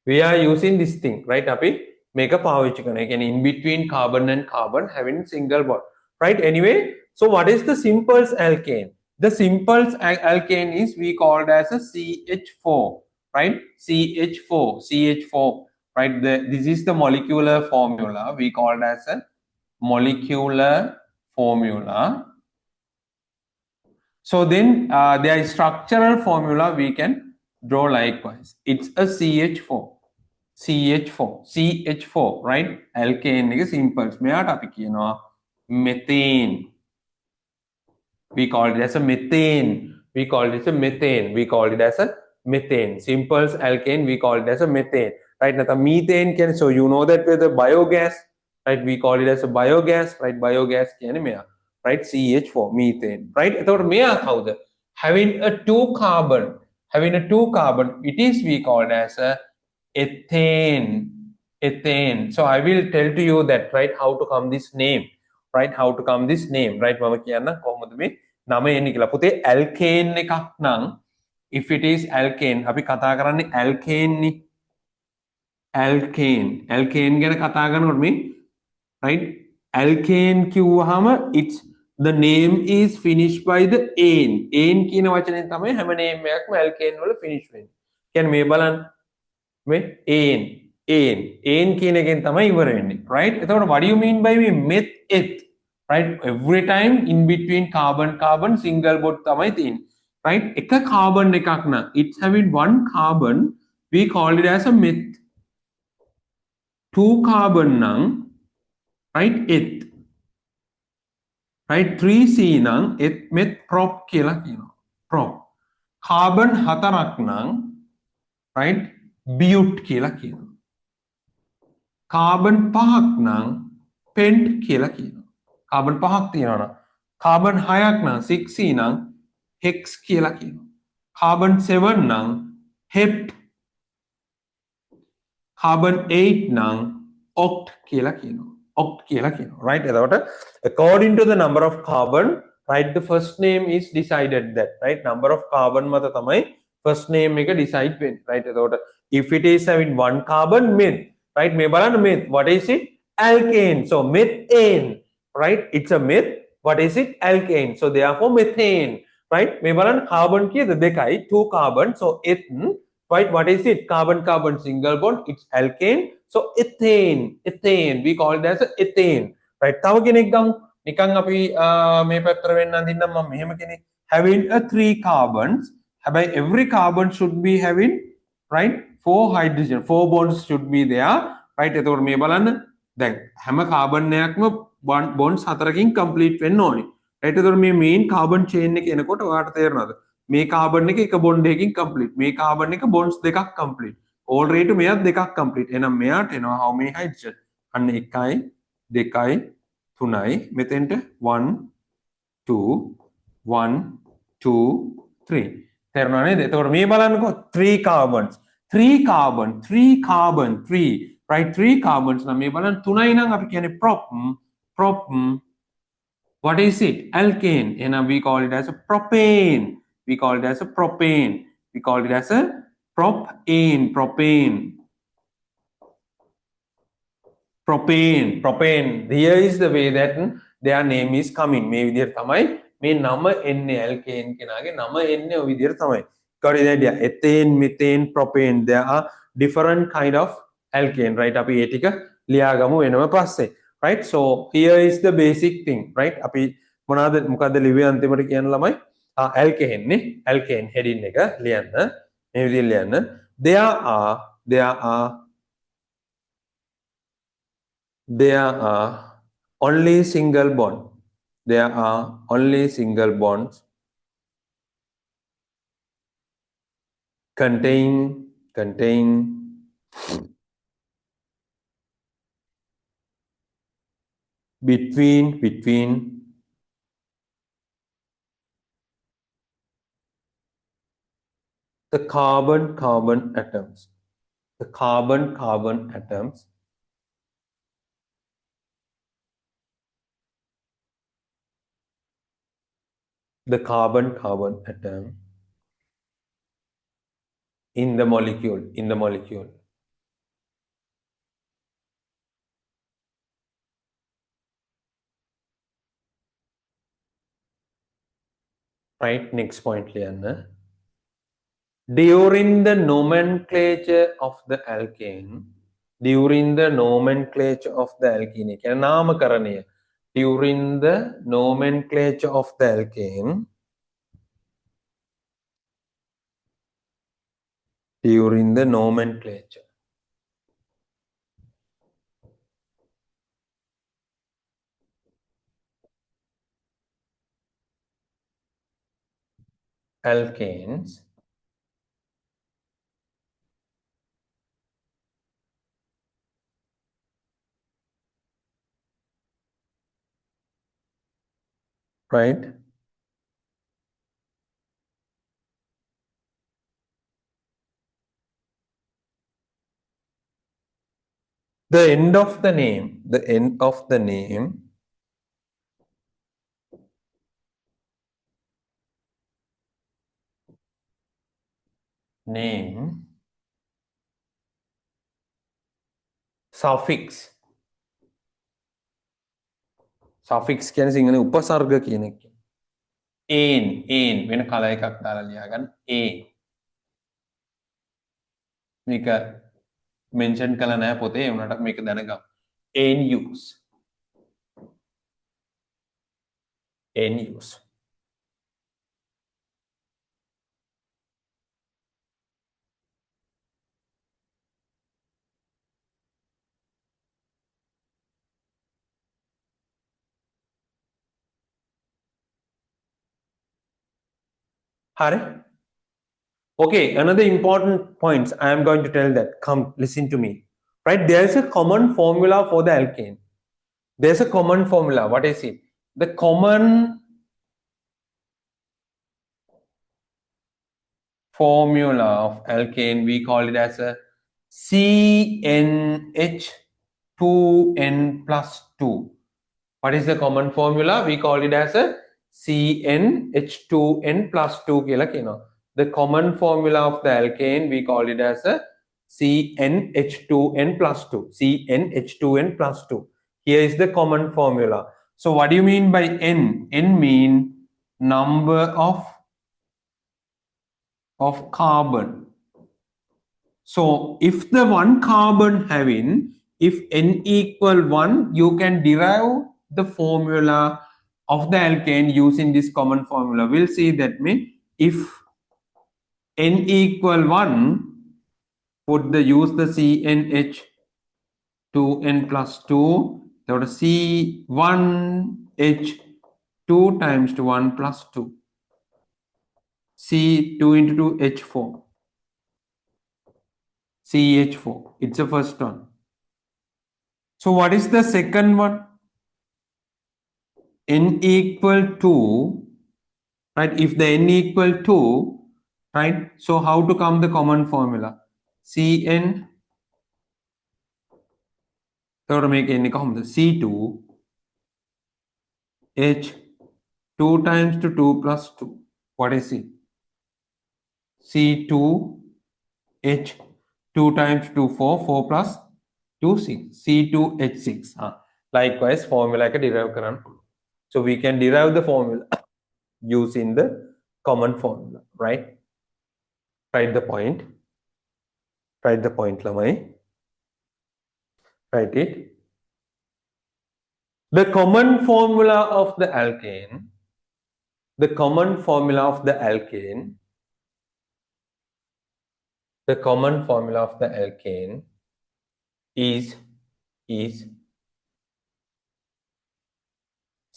We are using this thing, right? Api make a පාවිච්චි කරන. Again, in between carbon and carbon having single bond, right? Anyway, so what is the simple alkane? The simple alkane is we called as a CH4, right? CH4, right? This is the molecular formula. We called as a molecular formula. So then their structural formula we can draw likewise. It's a CH4. CH4, right? Alkane is simple. මෙයාට අපි කියනවා methane. We call it as a methane. We call it as a methane. We call it as a methane. Simple alkane, we call it as a methane. Right? Now, methane can, so you know that with the biogas, right? We call it as a biogas, right? Biogas can මෙයා, right? CH4, methane, right? එතකොට මෙයා කවුද? Having a two carbon, it is we called as a ethane. So I will tell to you that, right, how to come this name, right? How to come this name, right? මම කියන්න කොහොමද මේ නම එන්නේ කියලා. පුතේ alkane එකක් නම්, if it is alkane, අපි කතා කරන්නේ alkane නේ. alkane ගැන කතා කරනකොට මේ, right? alkane කිව්වහම it's the name is finished by the ane. ane කියන වචනයෙන් තමයි හැම name එකක්ම alkane වල finish වෙන්නේ. කියන්නේ මේ බලන්න මේ ane කියන එකෙන් තමයි ඉවර වෙන්නේ, right? එතකොට what do you mean by meth eth, right? Every time in between carbon single bond තමයි තියෙන්නේ, right? එක carbon එකක් නම් it's having one carbon, we call it as a meth. Two carbon නම්, right? eth, right? 3C නම් eth meth prop කියලා කියනවා. prop. carbon හතරක් නම්, right? bute කියලා කියනවා. carbon පහක් නම් pent කියලා කියනවා. carbon පහක් තියෙනවා නම් කාබන් 6ක් නම් 6C නම් hex කියලා කියනවා. කාබන් 7 නම් hept. කාබන් 8 නම් oct කියලා කියනවා. Oct කියලා කියනවා. Right? එතකොට according to the number of carbon, right, the first name is decided that, right? Number of carbon මත තමයි first name එක decide වෙන්නේ. Right? එතකොට if it is having one carbon, meth, right? මේ බලන්න meth, what is it? Alkane. So methane, right? It's a meth. What is it? Alkane. So therefore methane, right? මේ බලන්න carbon කීයද? දෙකයි, two carbon. So ethane, right? What is it? Carbon carbon single bond, it's alkane. So ethane, we call it as a ethane, right? තව කෙනෙක් ගමු. නිකන් අපි මේ පැත්තට වෙන්න අඳින්නම් මම මෙහෙම කෙනෙක්. Having a three carbons, හැබැයි every carbon should be having, right, four hydrogen, four bonds should be there, right? එතකොට මේ බලන්න දැන් හැම කාබන් එකක්ම bonds හතරකින් complete වෙන්න ඕනේ, right? එතකොට මේ main carbon chain එක එනකොට ඔයාලට තේරෙනවද මේ කාබන් එක එක bond එකකින් complete, මේ කාබන් එක bonds දෙකක් complete, already මෙයාත් දෙකක් complete. එහෙනම් මෙයාට එනවා how many hydrogen? අන්න 1යි 2යි 3යි මෙතෙන්ට 1 2 1 2 3 තේරුණා නේද? එතකොට මේ බලන්නකෝ 3 carbons 3 carbon 3 carbon 3, right? 3 carbons නම් මේ බලන්න 3යි නම් අපි කියන්නේ prop. What is it? Alkane. And we call it as a propane. We call it as a propane. We call it as a propane. Here is the way that their name is coming. මේ විදිහට තමයි මේ නම එන්නේ, alkane කෙනාගේ නම එන්නේ ඔය විදිහට තමයි. Got it idea? Ethane, methane, propane. There are different kind of alkane, right? අපි ඒ ටික ලියාගමු වෙනම පස්සේ. Right? So here is the basic thing, right? අපි මොකද්ද ලිව්වේ අන්තිමට කියන ළමයි? alkane නේ. alkane heading එක ලියන්න. මේ විදිහට ලියන්න. There are only single bond. There are only single bonds contain between the carbon atoms. The carbon atoms the carbon atom in the molecule. Right, next point ලියන්න. During the nomenclature of the alkane, during the nomenclature of the alkene, කියන්නේ නාමකරණය. During the nomenclature of the alkane, during the nomenclature, alkanes right, the end of the name suffix කියන්නේ සිංහලේ උපසර්ග කියන එක. an වෙන කල එකක් දාලා ලියාගන්න. මේක මෙන්ෂන් කළා නැහැ පොතේ, ඒ වුණාට මේක දැනගමු. an use Hare? Okay, another important points I am going to tell that. Come, listen to me. Right, there is a common formula for the alkane. There's a common formula. What is it? The common formula of alkane, we call it as a CnH2n plus 2. What is the common formula? We call it as a CnH2n plus 2. The common formula of the alkane, we call it as a CnH2n plus 2. CnH2n plus 2. Here is the common formula. So what do you mean by N? N mean number of carbon. So if the one carbon having, if N equal 1, you can derive the formula of the alkane using this common formula. We'll see that means if N equal 1, use the CnH2n plus 2, that would C1H2 times to 1 plus 2. C2 into 2, H4. CH4. It's the first one. So what is the second one? N equal to, right? If the N equal to, right? So how to come the common formula? Cn, so to make N common, C2 H 2 times to 2 plus 2. What is it? C2 H 2 times 2 4, 4 plus 2 6. C2 H6. Likewise, formula ka derive karan. So we can derive the formula using the common formula, right? Write the point. Write the point, Lamai. Write it. The common formula of the alkane, the common formula of the alkane, the common formula of the alkane is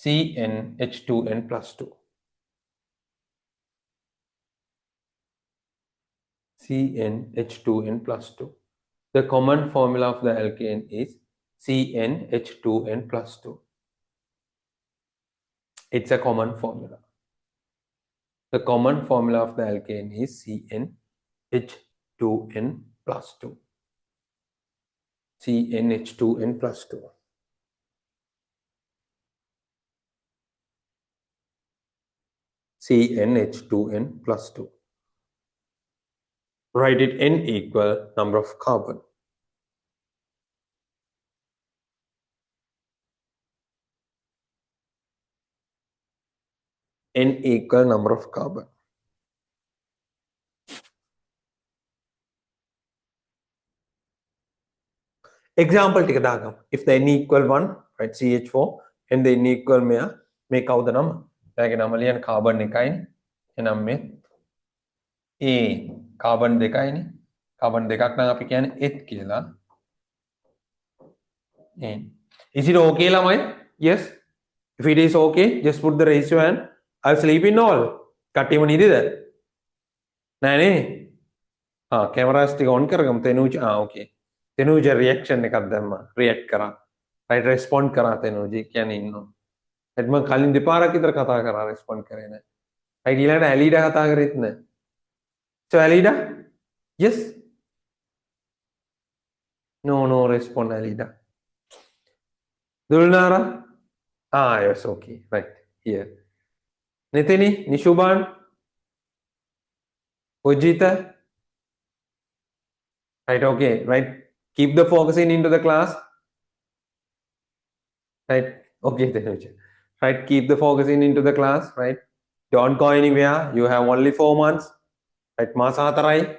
CnH2n plus 2. CnH2n plus 2. The common formula of the alkane is CnH2n plus 2. It's a common formula. The common formula of the alkane is CnH2n plus 2. CnH2n plus 2. CnH2n plus 2. Write it N equal number of carbon. N equal number of carbon. Example ටික දාගමු. If the N equal 1, right, CH4 and the N equal මේ කවුද නම? එයාගේ නම ලියන්න carbon එකයිනේ. එහෙනම් මේ A carbon දෙකයිනේ. Carbon දෙකක් නම් අපි කියන්නේ eth කියලා. N. Is it okay ළමයි? Yes. If it is okay, just put the raise your hand. I'll sleep in all. කට්ටියම නිදිද? නෑනේ. කැමරාස් ටික on කරගමු. තෙනුජ okay. තෙනුජ reaction එකක් දැම්මා. react කරා. right respond කරා තෙනුජ කියන්නේ ඉන්නවා. ඒත් මම කලින් දෙපාරක් විතර කතා කරා respond කරේ නෑ. right ඊළඟට ඇලීඩා කතා කරෙත් නෑ. So ඇලීඩා? Yes. No respond ඇලීඩා. Dulnara? Yes, okay. Right. Here. Nitini, Nishuban, Ujita. Right, okay, right. Keep the focusing into the class. Right. Okay, Tanuja. Right, keep the focusing into the class, right? Don't go anywhere. You have only 4 months. Right, Masatarai.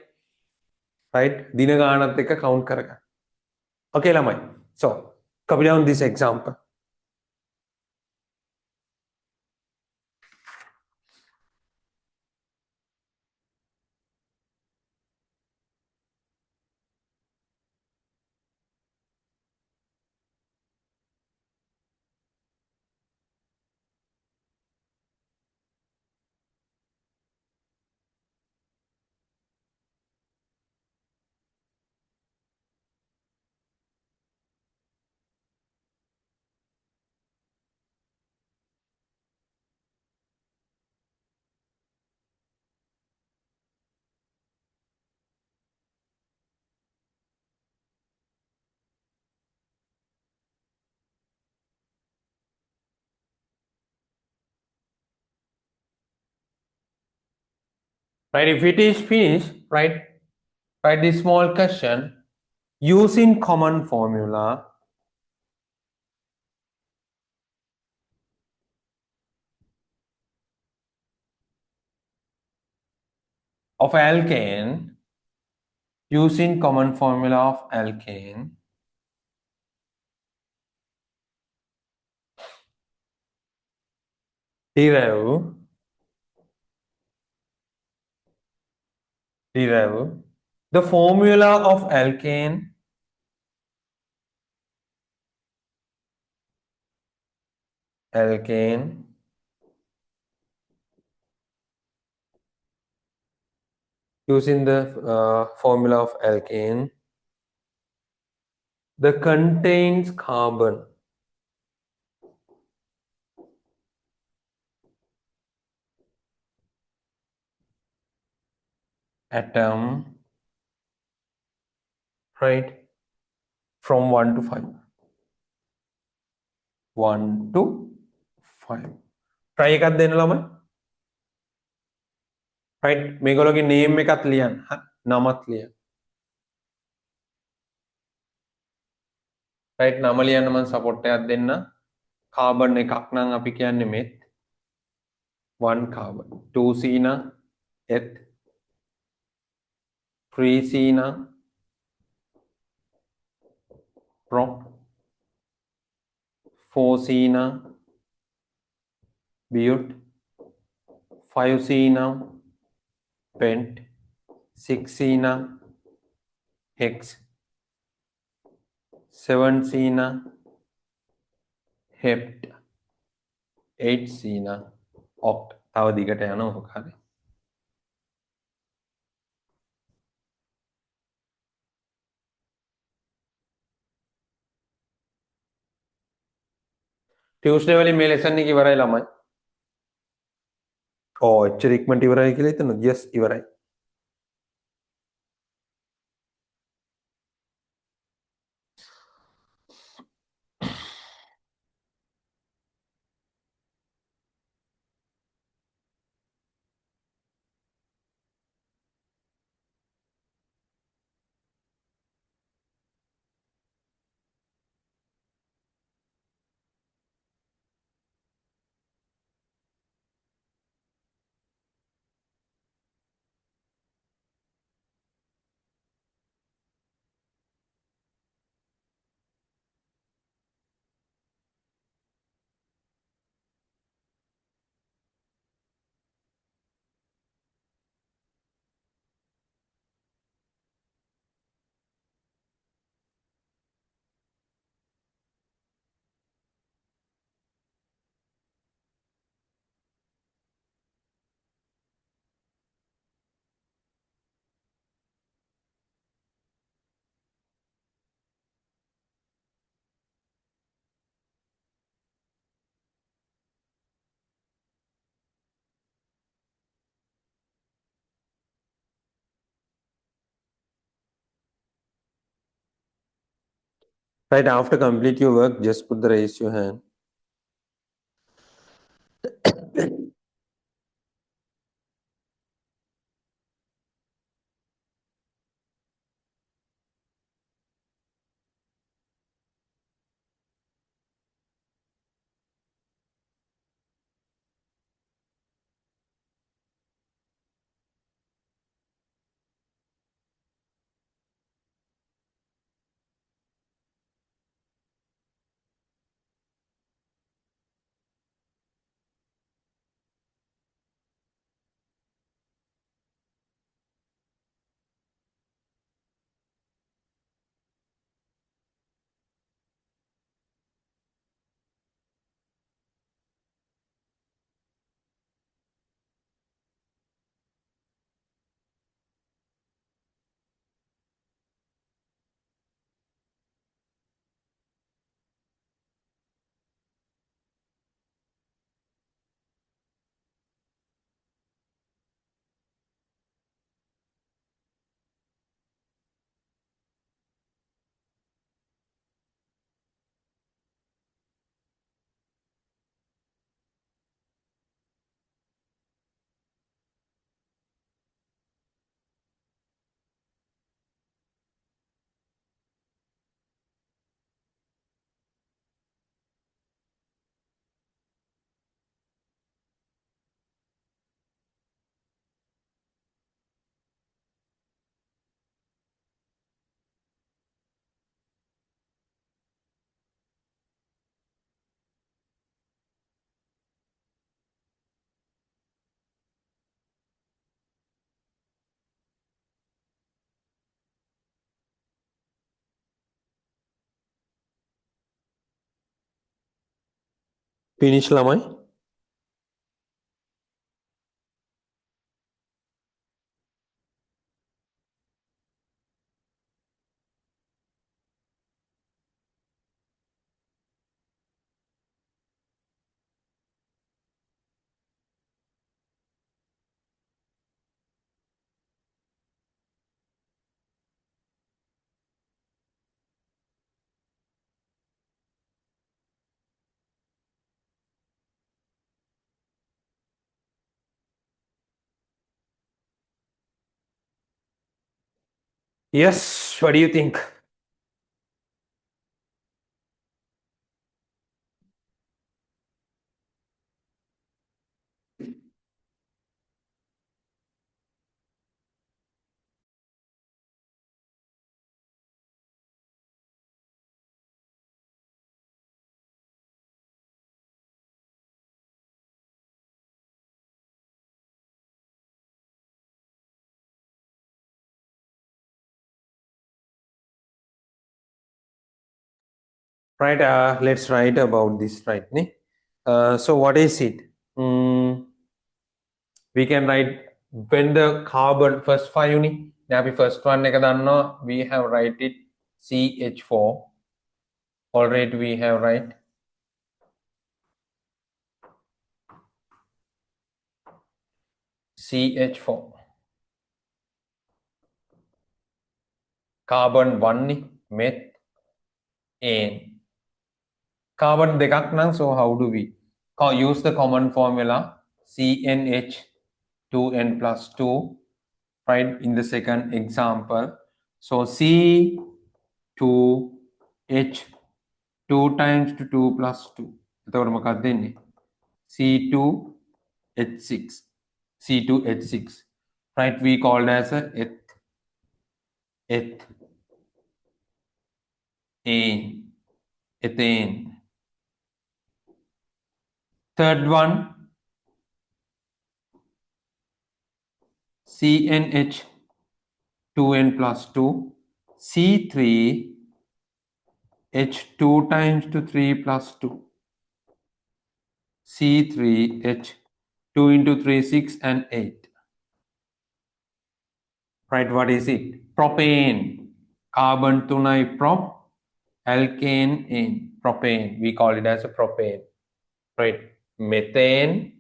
Right, Dinaganath එක count කරගන්න. Okay, ළමයි. So, copy down this example. Right, if it is finished, right, write this small question using common formula of alkane, using common formula of alkane, derive the formula of alkane using the formula of alkane that contains carbon atom, right, from 1 to 5. 1 to 5. Try එකක් දෙන්න ළමයි. right, මේගොල්ලෝගේ name එකත් ලියන්න. නමත් ලියන්න. right, නම ලියන්න මම support එකක් දෙන්න. carbon එකක් නම් අපි කියන්නේ මෙත් 1 carbon. 2C නම් එත් 3C නම් prop 4C නම් but 5C නම් pent 6C නම් hex 7C නම් hept 8C නම් oct. තව දිගට යනවා ඔක හරි. ටියුස්ඩේ වලින් මේ ලෙසන් එක ඉවරයි ළමයි. එච්චර ඉක්මනට ඉවරයි කියලා හිතනද? yes ඉවරයි. Right, after complete your work, just put the raise your hand. Finish lamai. Yes, what do you think? Right, let's write about this, right? So what is it? We can write when the carbon first five uni. Now we first one we have write it CH4. Already we have write CH4. Carbon 1 methane. Carbon දෙකක් නම්, so how do we use the common formula CnH2n plus 2, right, in the second example. So C2H 2 times to 2 plus 2. එතකොට මොකක්ද දෙන්නේ? C2H6. C2H6. Right, we called as a ethane. Third one, CnH2n plus 2, C3H2 times to 3 plus 2, C3H2 into 3, 6 and 8. Right, what is it? Propane. Carbon 3 prop, alkane ane. Propane, we call it as a propane. Right, methane,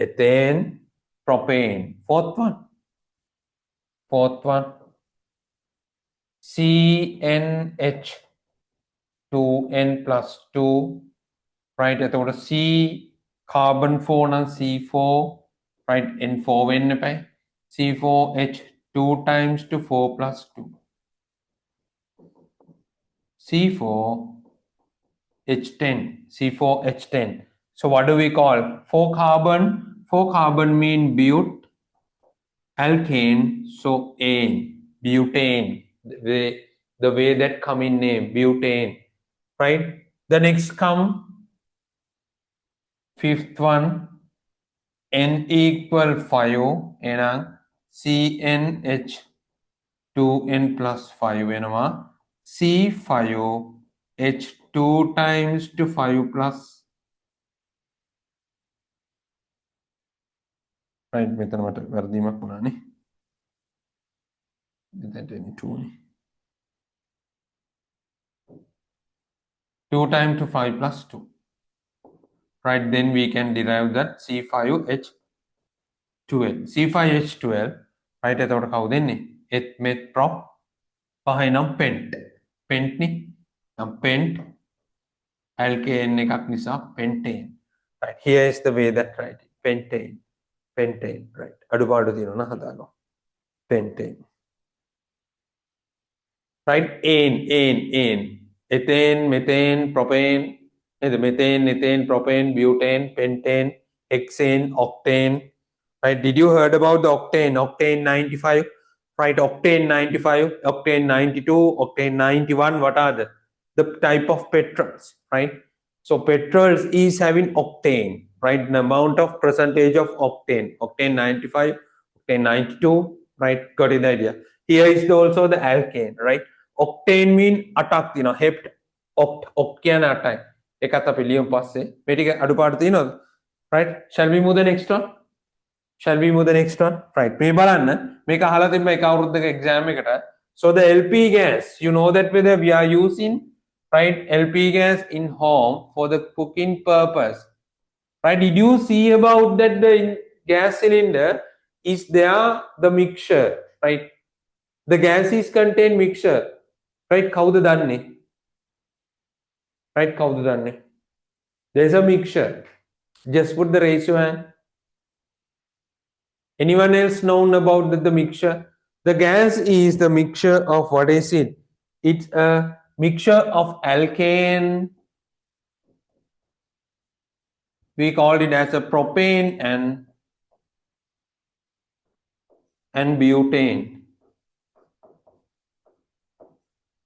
ethane, propane. Fourth one, CnH2n plus 2, right? එතකොට C carbon 4 නම් C4, right? N4 වෙන්න එපා. C4H2 times to 4 plus 2. C4H10. So what do we call 4 carbon? 4 carbon mean but, alkane, so ane, butane, the way that come in name, butane, right? The next come fifth one, n equal 5, and CnH2n plus 5 වෙනවා. C5H2 times to 5 plus, right, මෙතන මට වැරදීමක් වුණානේ. මෙතන 2 නේ. 2 times to 5 plus 2. Right, then we can derive that C5H12. C5H12, right, එතකොට කවුද එන්නේ? eth meth prop පහයි නම් pent. Pent නේ. නම් pent alkane එකක් නිසා pentane. Right, here is the way that write it. Pentane. Right. අඩුපාඩු තියෙනවා නම් හදාගමු. Pentane. Right, ane. Ethane, methane, propane, methane, ethane, propane, butane, pentane, hexane, octane. Right, did you heard about the octane? Octane 95, right? Octane 95, octane 92, octane 91. What are the type of petrols, right? So petrols is having octane, right? The amount of percentage of octane, octane 95, octane 92, right? Got it, the idea. Here is also the alkane, right? Octane mean attack, hept, oct කියන අටයි. එකත් අපි ලියමු පස්සේ. මේ ටික අඩුපාඩු තියෙනවද? Right? Shall we move the next one? Shall we move the next one? Right. මේ බලන්න මේක අහලා තිබ්බ එක අවුරුද්දක exam එකට. So the LP gas, you know that whether we are using right LP gas in home for the cooking purpose. Right? Did you see about that the gas cylinder is there the mixture, right? The gas is contain mixture. Right? කවුද දන්නේ? Right? කවුද දන්නේ? There's a mixture. Just put the raise your hand. Anyone else known about the mixture? The gas is the mixture of what is it? It's a mixture of alkane. We called it as a propane and butane.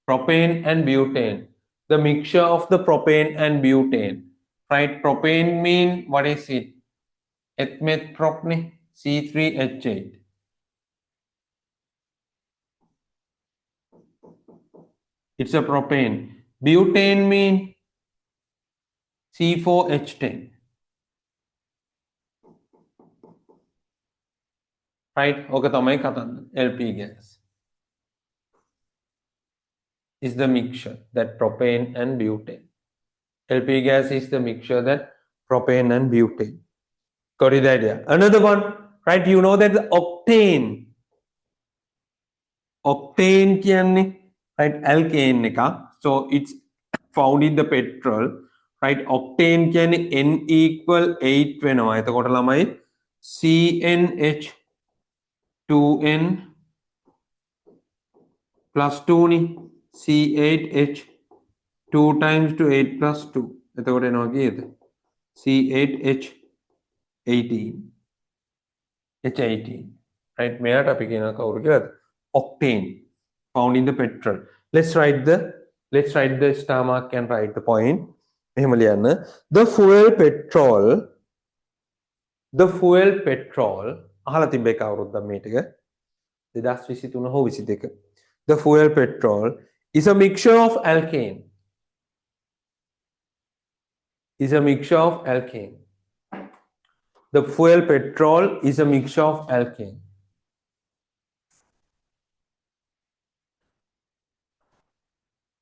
Propane and butane. The mixture of the propane and butane. Right? Propane mean what is it? Ethmethpropane C3H8. It's a propane. Butane mean C4H10. Right? Okay, තමයි කතන්දර. LP gas is the mixture that propane and butane. LP gas is the mixture that propane and butane. Got it the idea? Another one, right? You know that the octane. Octane කියන්නේ right alkane එක. So it's found in the petrol. Right? Octane කියන්නේ N equal 8 වෙනවා. එතකොට ළමයි CnH2n plus 2 නේ. C8H 2 times to 8 plus 2. එතකොට එනවා කීයද? C8H18. H18. Right? මෙයාට අපි කියනවා කවුරු කියලාද? Octane found in the petrol. Let's write the star mark and write the point. එහෙම ලියන්න. The fuel petrol අහලා තිබ්බ එක අවුරුද්දක් මේ ටික 2023 හෝ 22. The fuel petrol is a mixture of alkane. The fuel petrol is a mixture of alkane.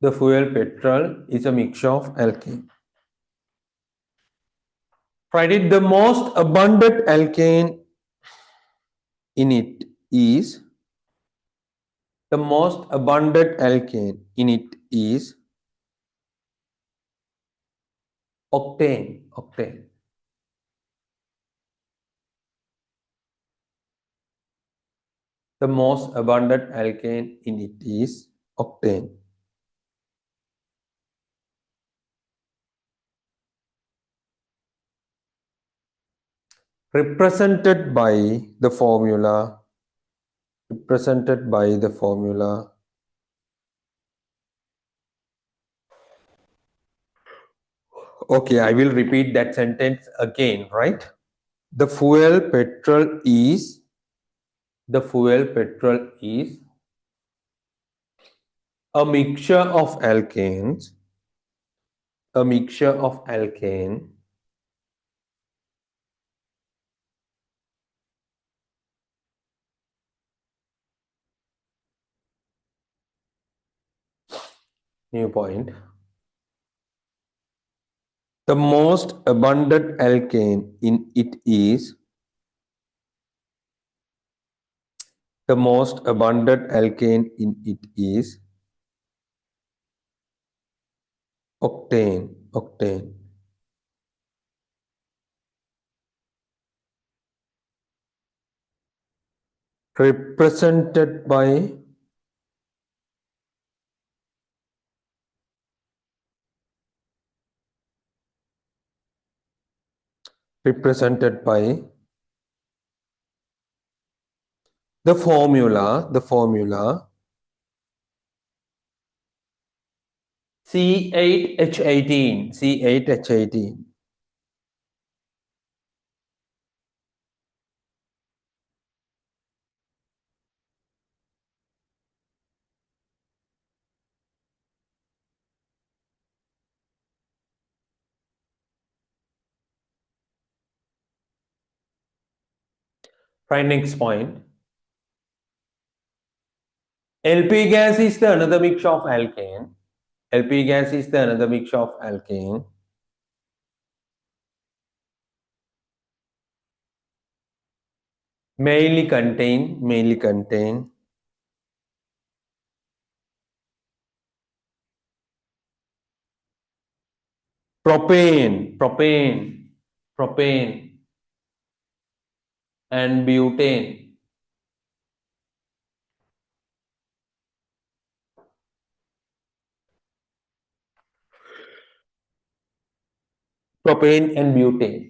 The fuel petrol is a mixture of alkane. Right? The most abundant alkane in it is octane. The most abundant alkane in it is octane. Represented by the formula. Okay, I will repeat that sentence again, right? The fuel petrol is a mixture of alkanes, new point. The most abundant alkane in it is octane. Represented by the formula C8H18. Right, next point. LP gas is the another mixture of alkane. LP gas is the another mixture of alkane. Mainly contain propane and butane. Propane and butane.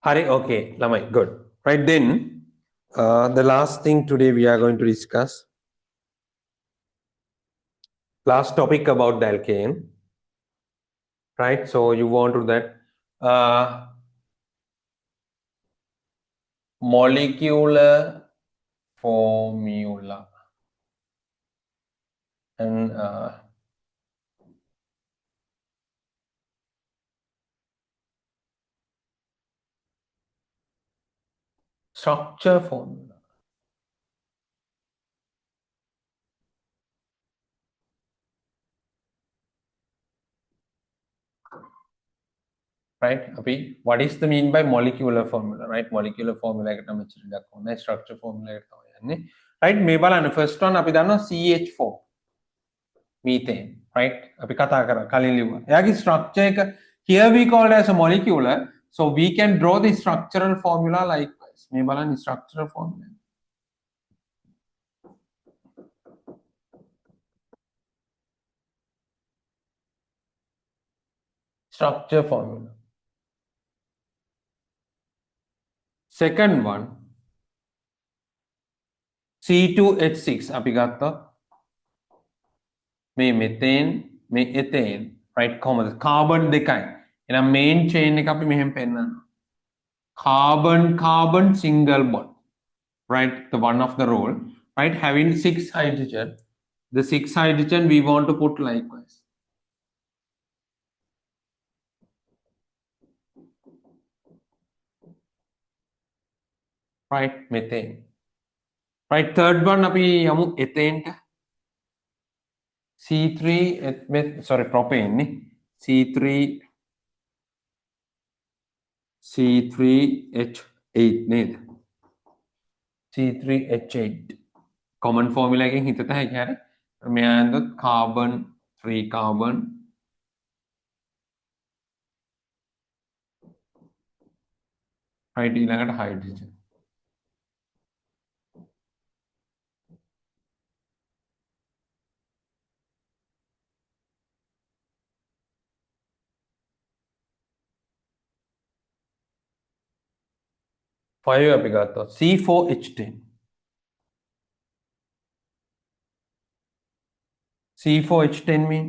Hari, okay, Lamai, good. Right then, the last thing today we are going to discuss. Last topic about the alkane. Right, so you want to that molecular formula and structure formula. Right, Api, what is the mean by molecular formula? Right, molecular formula එකට නම් මෙච්චර දෙයක් ඕනේ නැහැ, structure formula එකට තමයි යන්නේ. Right, මේ බලන්න first one අපි දන්නවා CH4 methane. Right, අපි කතා කරා කලින් ලිව්වා. එයාගේ structure එක here we call it as a molecular, so we can draw the structural formula likewise. මේ බලන්න structural formula. Structure formula. Second one, C2H6 අපි ගත්තා. මේ methane, මේ ethane, right, කොහමද? carbon දෙකයි. එහෙනම් main chain එක අපි මෙහෙම පෙන්නනවා. Carbon single bond, right, the one of the role, right, having 6 hydrogen. The 6 hydrogen we want to put likewise. Right, methane. Right, third one අපි යමු ethane ට. propane නේ. C3H8 නේද? C3H8 common formula එකෙන් හිතට හැකි හරි. මෙයා ඇඳොත් carbon 3 carbon right ඊළඟට hydrogen. Five අපි ගත්තා C4H10. C4H10 mean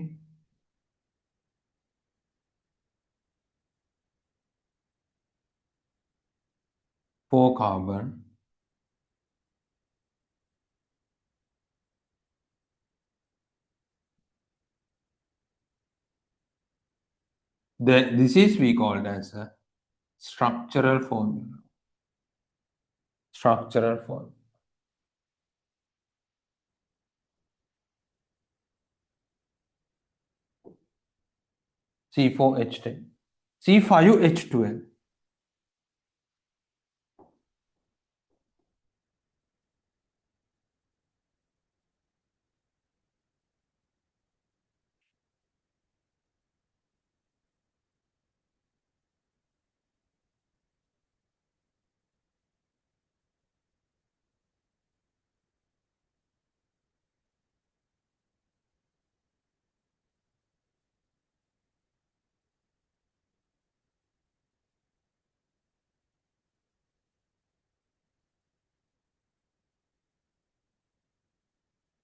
four carbon this is we called as a structural formula. Structural formula. C4H10. C5H12.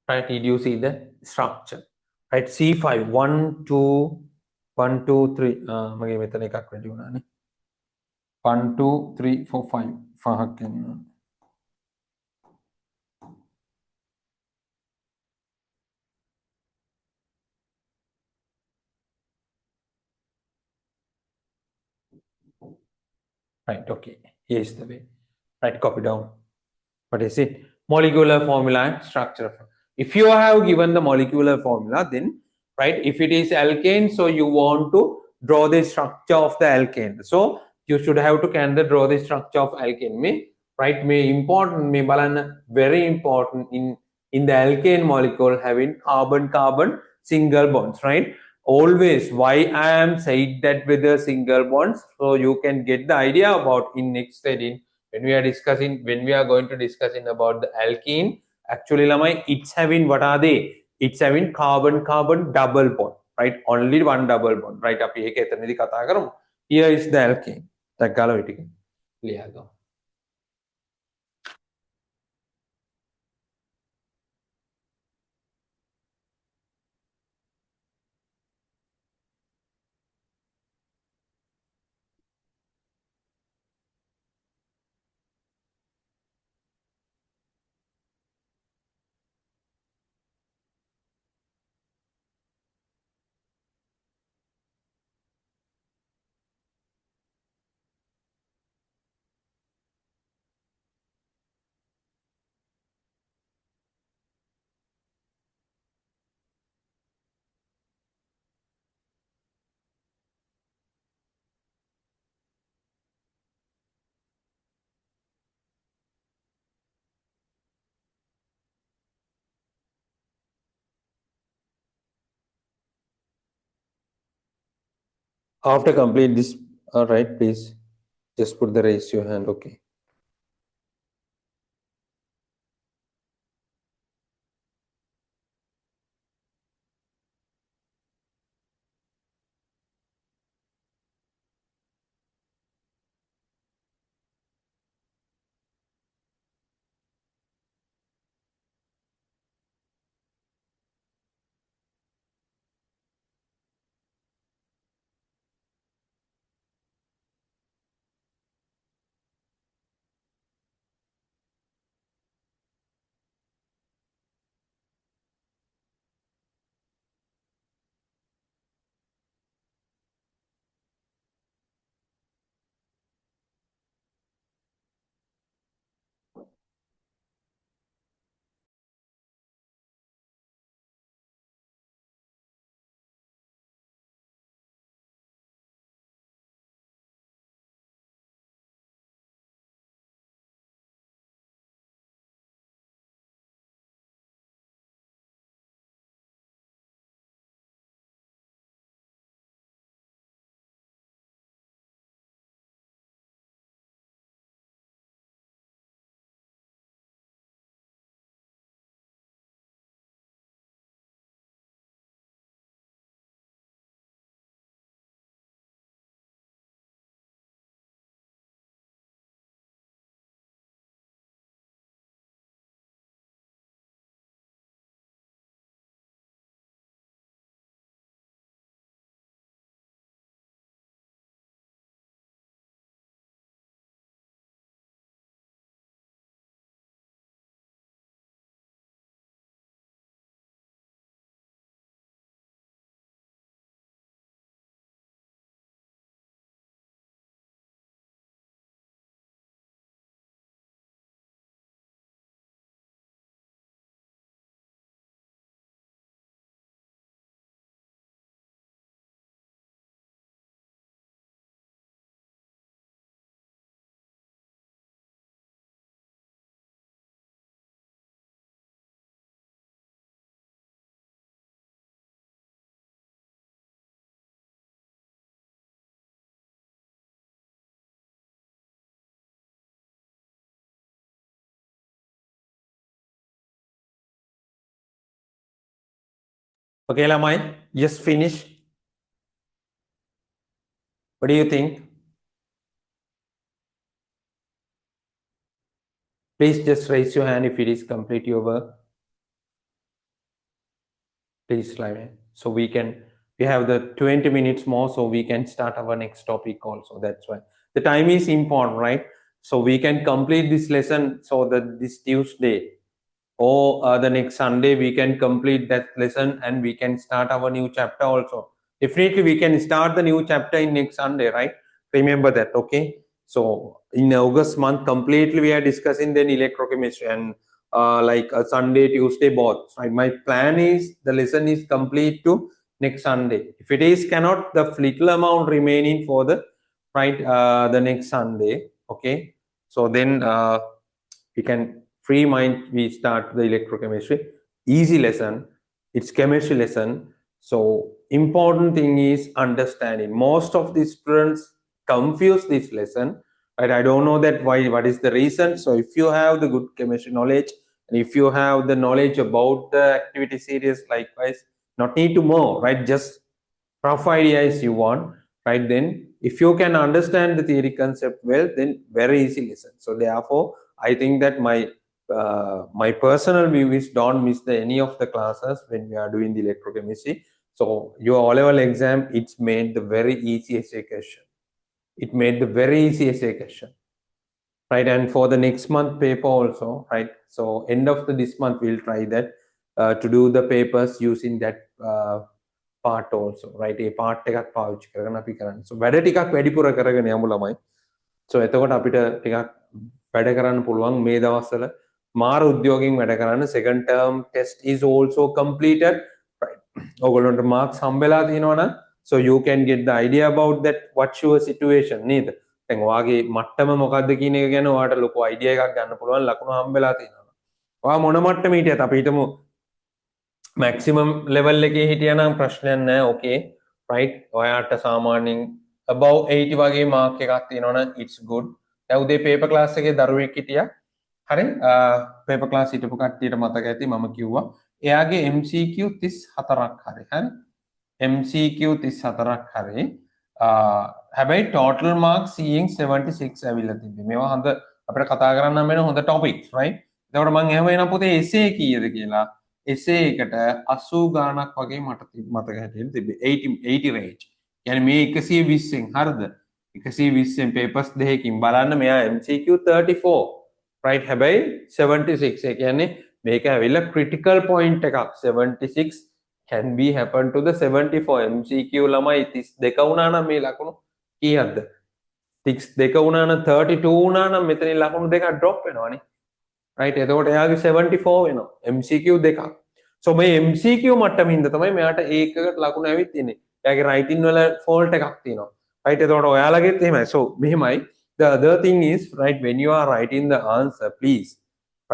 right? Did you see the structure? Right, C5, 1, 2, 1, 2, 3. Magi metane එකක් වැඩි වුණානේ. 1, 2, 3, 4, 5. 5ක් එන්න. Right, okay. Here is the way. Right, copy down. What is it? Molecular formula and structure. If you have given the molecular formula, then right, if it is alkane, so you want to draw the structure of the alkane. So you should have to can draw the structure of alkane. May right, may important, may balan very important in the alkane molecule having carbon carbon single bonds, right? Always why I am saying that with the single bonds, so you can get the idea about in next study when we are going to discussing about the alkene, actually lamai it's having, what are they, it's having carbon carbon double bond, right? Only one double bond, right? Api eka etanadi katha karamu. Here is the alkene. Daggala vetika liyaga. After complete this, all right, please just put the raise your hand. Okay. Okay, Lamai, just finish. What do you think? Please just raise your hand if it is complete your work. Please, Slime. So we have the 20 minutes more, so we can start our next topic also. That's why the time is important, right? So we can complete this lesson so that this Tuesday or the next Sunday we can complete that lesson and we can start our new chapter also. Definitely we can start the new chapter in next Sunday, right? Remember that, okay? So in August month completely we are discussing then electrochemistry and like a Sunday, Tuesday both, right? My plan is the lesson is complete to next Sunday. If it is cannot, the little amount remaining for the right the next Sunday, okay? So then we can free mind we start the electrochemistry. Easy lesson, it's chemistry lesson. So important thing is understanding. Most of the students confuse this lesson, right? I don't know that why, what is the reason. So if you have the good chemistry knowledge and if you have the knowledge about the activity series, likewise not need to more, right? Just rough ideas you want, right? Then if you can understand the theory concept well, then very easy lesson. So therefore I think that my personal view is don't miss any of the classes when we are doing the electrochemistry. So your O-level exam, it's made the very easy essay question. It made the very easy essay question, right? And for the next month paper also, right? So end of this month we'll try that to do the papers using that part also, right? A part එකක් පාවිච්චි කරගෙන අපි කරන්නේ. So වැඩ ටිකක් වැඩිපුර කරගෙන යමු ළමයි. So එතකොට අපිට ටිකක් වැඩ කරන්න පුළුවන් මේ දවස්වල. මාර උද්‍යෝගයෙන් වැඩ කරන්න. Second term test is also completed, right? ඔයගොල්ලන්ට marks හම්බෙලා තියෙනවනම් so you can get the idea about that what's your situation නේද? දැන් ඔයාගේ මට්ටම මොකක්ද කියන එක ගැන ඔයාට ලොකු idea එකක් ගන්න පුළුවන් ලකුණු හම්බෙලා තියෙනවා. ඔයා මොන මට්ටමේ හිටියත් අපි හිතමු maximum level එකේ හිටියනම් ප්‍රශ්නයක් නැහැ, okay, right? ඔයාට සාමාන්‍යයෙන් above 80 වගේ mark එකක් තියෙනවනම් it's good. දැන් උදේ paper class එකේ දරුවෙක් හිටියා. හරි? paper class හිටපු කට්ටියට මතක ඇති මම කිව්වා. එයාගේ MCQ 34ක් හරි. හරි? MCQ 34ක් හරි. හැබැයි total marks seeing 76 ඇවිල්ලා තිබ්බේ. මේවා හොඳ අපිට කතා කරන්න වෙන හොඳ topics, right? එතකොට මම එහෙම වෙන පොතේ essay කීයද කියලා essay එකට 80 ගාණක් වගේ මට මතක හැටියට තිබ්බේ 80 range. يعني මේ 120න් හරිද? 120න් papers දෙකකින් බලන්න මෙයා MCQ 34, right? හැබැයි 76. ඒ කියන්නේ මේක ඇවිල්ලා critical point එකක්. 76 can be happen to the 74. MCQ ළමයි 32 වුණා නම් මේ ලකුණු කීයක්ද? 62 වුණා නම් 32 වුණා නම් මෙතනින් ලකුණු දෙකක් drop වෙනවනේ. right? එතකොට එයාගේ 74 වෙනවා. MCQ දෙකක්. so මේ MCQ මට්ටමින්ද තමයි මෙයාට ඒකකට ලකුණු ඇවිත් තියෙන්නේ. එයාගේ writing වල fault එකක් තියෙනවා. right? එතකොට ඔයාලගෙත් එහෙමයි. so මෙහෙමයි. the other thing is, right, when you are writing the answer, please,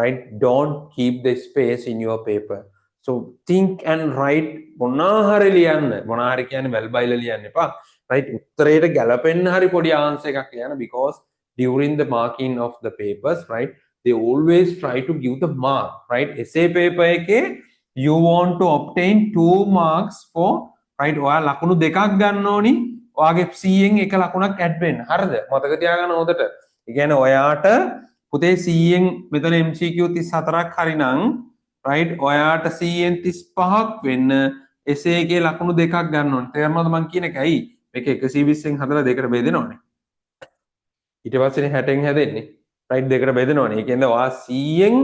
right, don't keep the space in your paper. so think and write මොනාහරි ලියන්න. මොනාහරි කියන්නේ well by ලියන්න එපා. right? උත්තරේට ගැලපෙන්න හරි පොඩි answer එකක් ලියන්න, because during the marking of the papers, right, they always try to give the mark, right? Essay paper එකේ you want to obtain 2 marks for, right, ඔයා ලකුණු දෙකක් ගන්න ඕනි. ඔයාගේ C යෙන් එක ලකුණක් add වෙන්න. හරිද? මතක තියාගන්න හොඳට. ඒ කියන්නේ ඔයාට පුතේ C යෙන් මෙතන MCQ 34ක් හරි නම්, right, ඔයාට C යෙන් 35ක් වෙන්න essay එකේ ලකුණු දෙකක් ගන්න ඕනේ. තේරුණාද මම කියන එක? ඇයි? මේක 120න් හදලා දෙකට බෙදෙනවනේ. ඊට පස්සේ 60න් හැදෙන්නේ. right? දෙකට බෙදෙනවනේ. ඒ කියන්නේ ඔයා C යෙන්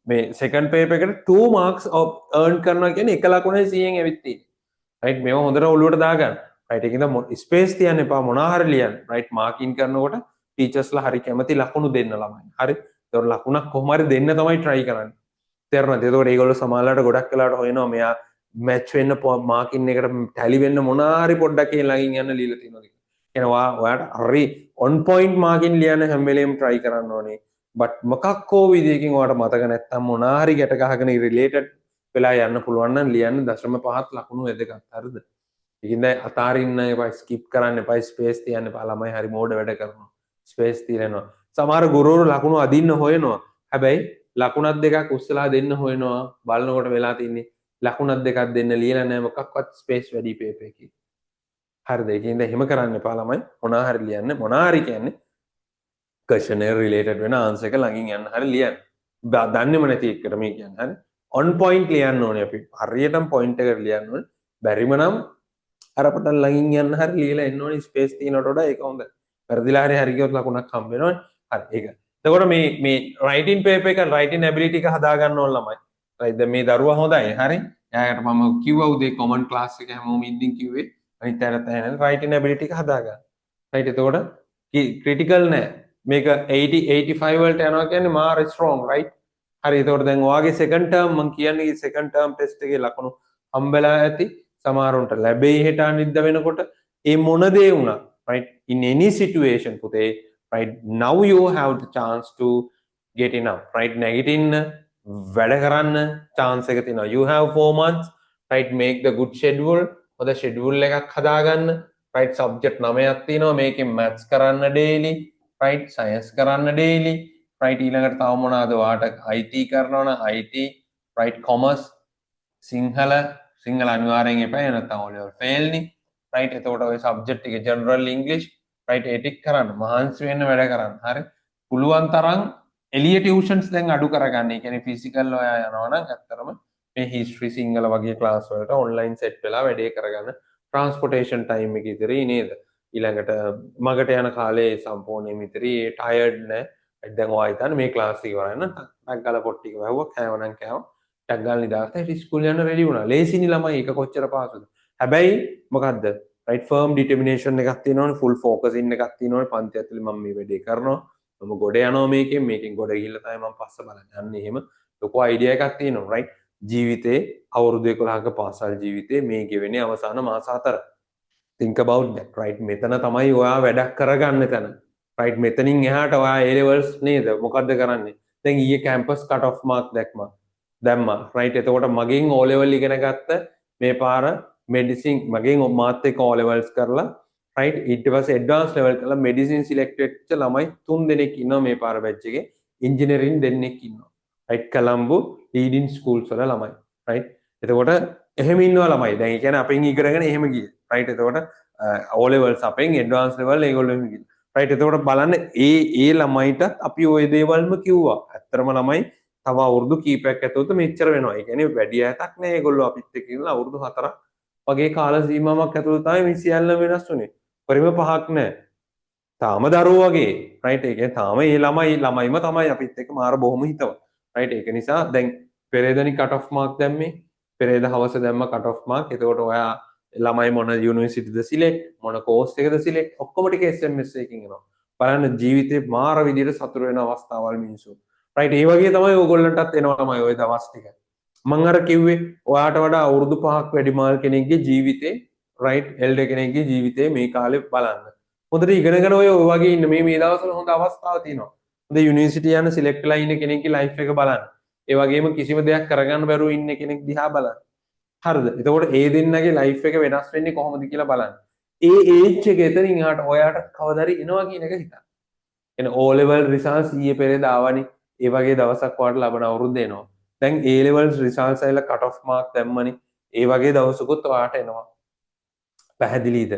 මේ second paper එකට 2 marks earn කරනවා කියන්නේ එක ලකුණේ C යෙන් ඇවිත් තියෙන්නේ. right? මේව හොඳට ඔළුවට දාගන්න. right? ඒකෙන්ද space තියන්න එපා, මොනවා හරි ලියන්න. right? marking කරනකොට teachers ලා හරි කැමති ලකුණු දෙන්න ළමයි. හරි? ඒතකොට ලකුණක් කොහොම හරි දෙන්න තමයි try කරන්නේ. තේරුණාද? ඒතකොට ඒගොල්ලෝ සමාජලාට ගොඩක් වෙලාවට හොයනවා මෙයා match වෙන්න marking එකට tally වෙන්න මොනවා හරි පොඩ්ඩක් ළඟින් යන්න ලියලා තියෙනවා. එනවා ඔයාට හරි on point marking ලියන්න හැම වෙලෙම try කරන්න ඕනේ. but මොකක් හෝ විදියකින් ඔයාට මතක නැත්තම් මොනවා හරි ගැට ගහගෙන related වෙලා යන්න පුළුවන් නම් ලියන්න 0.5 ලකුණු වැදගත්. හරිද? ඒකින්ද අතාරින්න එපා, skip කරන්න එපා, space තියන්න එපා. ළමයි හරි මෝඩ වැඩ කරනවා. space තියනවා. සමහර ගුරුවරු ලකුණු අදින්න හොයනවා. හැබැයි ලකුණක් දෙකක් උස්සලා දෙන්න හොයනවා. බලනකොට වෙලා තින්නේ ලකුණක් දෙකක් දෙන්න ලියලා නැහැ, මොකක්වත් space වැඩි paper එකේ. හරිද? ඒකින්ද එහෙම කරන්න එපා ළමයි. මොනවා හරි ලියන්න. මොනවා හරි කියන්නේ questionnaire related වෙන answer එක ළඟින් යන්න හරි ලියන්න. දන්නේම නැති එකට මේ කියන්නේ. හරි? on point ලියන්න ඕනේ අපි හරියටම point එකට ලියන්න ඕනේ බැරිම නම් අර පටන් ළඟින් යන්න හරි ලියලා එන්න ඕනේ ස්පේස් තියෙනට වඩා ඒක හොඳයි වැරදිලා හරි ගියොත් ලකුණක් හම්බ වෙනවනේ හරි ඒක එතකොට මේ writing paper එක writing ability එක හදා ගන්න ඕන ළමයි right දැන් මේ දරුවා හොඳයි හරි එයාට මම කිව්වා උදේ common class එක හැමෝම ඉඳින් කිව්වේ අනිත් අයත් ඇහෙන writing ability එක හදා ගන්න right එතකොට critical නෑ මේක 80 85 වලට යනවා කියන්නේ මාර strong right හරි එතකොට දැන් ඔයාගේ second term මම කියන්නේ second term test එකේ ලකුණු හම්බෙලා ඇති සමහරවන්ට ලැබෙයි හෙට අනිද්ද වෙනකොට ඒ මොන දේ වුණා right in any situation පුතේ right now you have the chance to get enough right නැගිටින්න වැඩ කරන්න chance එක තියෙනවා you have 4 months right make the good schedule හොඳ schedule එකක් හදාගන්න right subject 9ක් තියෙනවා මේකෙන් maths කරන්න daily right science කරන්න daily right ඊළඟට තව මොනවාද ඔයාට IT කරනවා නම් IT right commerce සිංහල අනිවාර්යෙන් එපා නැත්නම් ඔය level fail නේ right එතකොට ඔය subject එක general english right ඒ ටික කරන්න මහන්සි වෙන්න වැඩ කරන්න හරි පුළුවන් තරම් එළිය ටියුෂන්ස් දැන් අඩු කරගන්න. ඒ කියන්නේ ෆිසිකල් ඔයා යනවා නම් ඇත්තටම මේ history සිංහල වගේ ක්ලාස් වලට online set වෙලා වැඩේ කරගන්න. transportation time එක ඉතරේ නේද? ඊළඟට මගට යන කාලේ සම්පූර්ණයෙන්ම ඉතරේ tired නෑ. දැන් ඔයා හිතන්න මේ ක්ලාස් එක ඉවරයි නම් ටක් ගාලා පොට්ටික වැහුවා කෑවනම් කෑවා. ටක් ගාලා නිදාගත්තා. ඊට ස්කූල් යන්න රෙඩි වුණා. ලේසිනි ළමයි ඒක කොච්චර පහසුද? හැබැයි මොකද්ද? right firm determination එකක් තියෙනවනේ full focus in එකක් තියෙනවනේ පන්ති ඇතුලේ මම මේ වැඩේ කරනවා. මම ගොඩ යනවා මේකෙන් ගොඩ ගිහිල්ලා තමයි මම පස්ස බලන්නේ. අන්න එහෙම ලොකු අයිඩියා එකක් තියෙනවා right ජීවිතේ අවුරුදු 11ක පාසල් ජීවිතේ මේ ගෙවෙන්නේ අවසාන මාස 4. think about that right මෙතන තමයි ඔයා වැඩක් කරගන්න තැන right මෙතනින් එහාට ඔයා A levels නේද මොකද්ද කරන්නේ දැන් ඊයේ campus cut off mark දැම්මා right එතකොට මගෙන් O level ඉගෙන ගත්ත මේ පාර medicine මගෙන් මාත් එක්ක O levels කරලා right ඊට පස්සේ advanced level කරලා medicine select වෙච්ච ළමයි 3 දෙනෙක් ඉන්නවා මේ පාර batch එකේ engineering දෙන්නෙක් ඉන්නවා right Colombo leading schools වල ළමයි right එතකොට එහෙම ඉන්නවා ළමයි දැන් ඒ කියන්නේ අපෙන් ඉගෙනගෙන එහෙම ගියේ right එතකොට O levels අපෙන් advanced level ඒගොල්ලෝ එහෙම ගියේ right එතකොට බලන්න ඒ ළමයිට අපි ওই දේවල්ම කිව්වා ඇත්තටම ළමයි තව අවුරුදු කීපයක් ඇතුළත මෙච්චර වෙනවා ඒ කියන්නේ වැඩි ඈතක් නෑ ඒගොල්ලෝ අපිත් එක්ක ඉඳලා අවුරුදු 4ක් වගේ කාල සීමාවක් ඇතුළත තමයි මේ සියල්ල වෙනස් වුනේ පරිම පහක් නෑ තාම දරුවෝ වගේ right ඒ කියන්නේ තාම ඒ ළමයිම තමයි අපිත් එක්ක මාර බොහොම හිතව right ඒක නිසා දැන් පෙරේදනි cut off mark දැම්මේ පෙරේද හවස දැම්ම cut off mark එතකොට ඔයා ළමයි මොන යුනිවර්සිටිද සිලෙක්ට් මොන කෝස් එකද සිලෙක්ට් ඔක්කොම ටික SMS එකකින් එනවා බලන්න ජීවිතේ මාර විදිහට සතුරු වෙන අවස්ථාවල් මිනිස්සු right ඒ වගේ තමයි ඕගොල්ලන්ටත් එනවා තමයි ওই දවස් ටික මම අර කිව්වේ ඔයාට වඩා අවුරුදු 5ක් වැඩිමාල් කෙනෙක්ගේ ජීවිතේ right එල්ඩර් කෙනෙක්ගේ ජීවිතේ මේ කාලේ බලන්න හොඳට ඉගෙනගෙන ඔය වගේ ඉන්න මේ දවස්වල හොඳ අවස්ථාවක් තියෙනවා හොඳ යුනිවර්සිටි යන සිලෙක්ට් වෙලා ඉන්න කෙනෙක්ගේ ලයිෆ් එක බලන්න ඒ වගේම කිසිම දෙයක් කරගන්න බැරුව ඉන්න කෙනෙක් දිහා බලන්න හරිද එතකොට ඒ දෙන්නගේ ලයිෆ් එක වෙනස් වෙන්නේ කොහොමද කියලා බලන්න ඒ ඒජ් එක එතනින් එහාට ඔයාට කවදාරි එනවා කියන එක හිතන්න එන O level results ඊයේ පෙරේද ආවනේ ඒ වගේ දවසක් ඔයාලට ලබන අවුරුද්ද එනවා දැන් A levels results ඇවිල්ලා cut off mark දැම්මනේ ඒ වගේ දවසකුත් ඔයාට එනවා පැහැදිලිද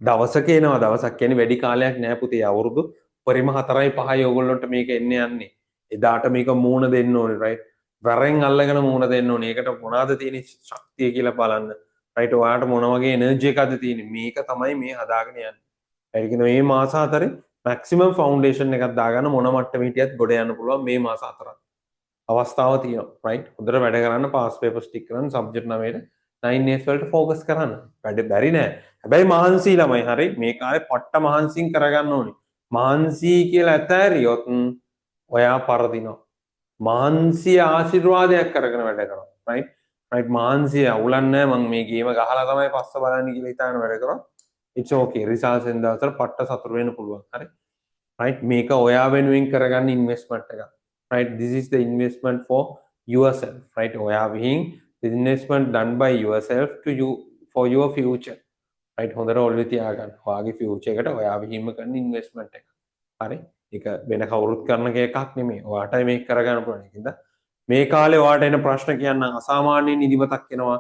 දවසක එනවා දවසක් කියන්නේ වැඩි කාලයක් නෑ පුතේ අවුරුදු පරිම 4යි 5යි ඕගොල්ලොන්ට මේක එන්න යන්නේ එදාට මේක මූණ දෙන්න ඕනේ right වරෙන් අල්ලගෙන මූණ දෙන්න ඕනේ ඒකට මොනවාද තියෙන ශක්තිය කියලා බලන්න right ඔයාට මොන වගේ එනර්ජි එකක්ද තියෙන්නේ මේක තමයි මේ හදාගෙන යන්නේ ඒ කියන්නේ මේ මාස 4 maximum foundation එකක් දාගන්න මොන මට්ටමේ හිටියත් ගොඩ යන්න පුළුවන් මේ මාස 4ක් අවස්ථාව තියෙනවා right හොඳට වැඩ කරන්න pass paper stick කරන්න subject 9ට 9S වලට focus කරන්න වැඩ බැරි නෑ හැබැයි මහන්සි ළමයි හරි මේ කාලේ පට්ට මහන්සියෙන් කරගන්න ඕනේ මහන්සි කියලා ඇතෑරියොත් ඔයා පරදිනවා මහන්සිය ආශිර්වාදයක් කරගෙන වැඩ කරනවා right මහන්සිය අවුලන්නේ මම මේ ගේම ගහලා තමයි පස්ස බලන්නේ කියලා හිතාන වැඩ කරා it's okay results එන දවසට පට්ට සතුරු වෙන්න පුළුවන් හරි right මේක ඔයා වෙනුවෙන් කරගන්න investment එකක් right this is the investment for yourself right ඔයා විහිං the investment done by yourself to you for your future right හොඳට ඔළුවේ තියාගන්න ඔයාගේ future එකට ඔයා විහිංම කරන investment එක හරි ඒක වෙන කවුරුත් කරන එකක් නෙමෙයි ඔයාටයි මේක කරගන්න පුළුවන් ඒකින්ද මේ කාලේ ඔයාට එන ප්‍රශ්න කියන්න අසාමාන්‍ය නිදිමතක් එනවා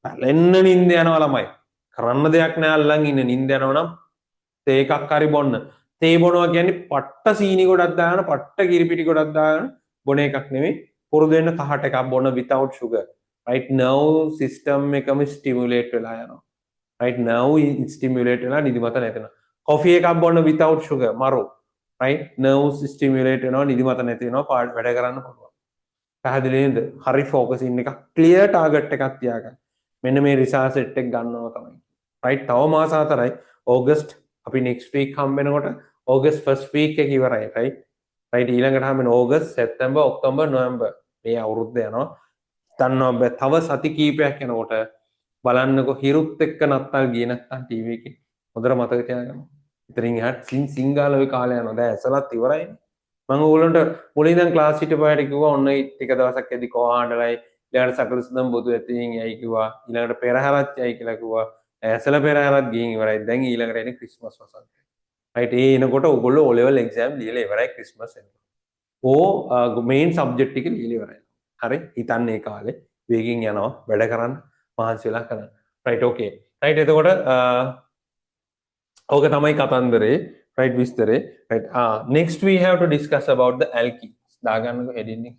පැලෙන්න නිින්ද යනවා ළමයි කරන්න දෙයක් නෑ අල්ලන් ඉන්න නිින්ද යනවා නම් තේ එකක් හරි බොන්න තේ බොනවා කියන්නේ පට්ට සීනි ගොඩක් දාගෙන පට්ට කිරිපිටි ගොඩක් දාගෙන බොන එකක් නෙමෙයි පුරුදු වෙන්න කහට එකක් බොන්න without sugar. Right, nerve system එකම stimulate වෙලා යනවා. Right, nerve stimulate වෙලා නිදිමත නැති වෙනවා. coffee එකක් බොන්න without sugar මරු. Right, nerves stimulate වෙනවා නිදිමත නැති වෙනවා වැඩ කරන්න පුළුවන්. පැහැදිලි නේද? හරි focusing එක clear target එකක් තියාගන්න. මෙන්න මේ research set එක ගන්නවා තමයි. Right, තව මාස 4යි. August අපි next week හම්බ වෙනකොට August first week එක ඉවරයි. Right, ඊළඟට හම්බ වෙන August, September, October, November මේ අවුරුද්ද යනවා. දන්නවා තව සති කීපයක් යනකොට බලන්නකො හිරුත් එක්ක නත්තල් ගියේ නැත්තම් ටීවී එකේ හොඳට මතක තියාගන්න. ඉතින් එහාට සිංගාල ඔය කාලේ යනවා. දැන් ඇසලත් ඉවරයිනේ. මම ඕගොල්ලන්ට මුලින් ඉඳන් ක්ලාස් හිටපුවාට කිව්වා ඔන්න ටික දවසක් ඇද්දි කොහාඬලයි ඊළඟට සකලසුදම් බොදු ඇතින් යයි කිව්වා. ඊළඟට පෙරහැරත් යයි කියලා කිව්වා. ඇසල පෙරහැරත් ගිහින් ඉවරයි. දැන් ඊළඟට එන්නේ ක්‍රිස්මස් වසන්තය. රයිට්, ඒ එනකොට ඔයගොල්ලෝ O level exam ලියලා ඉවරයි ක්‍රිස්මස් එනකොට. මේන් සබ්ජෙක්ට් ටික ලියලා ඉවරයි. හරි, හිතන්න ඒ කාලේ වේගෙන් යනවා වැඩ කරන්න මහන්සි වෙලා කරන්න. රයිට්, ඕකේ. රයිට්, එතකොට ඕක තමයි කතන්දරේ. Right, විස්තරේ. Right, next we have to discuss about the alkenes. දාගන්නකො heading එක.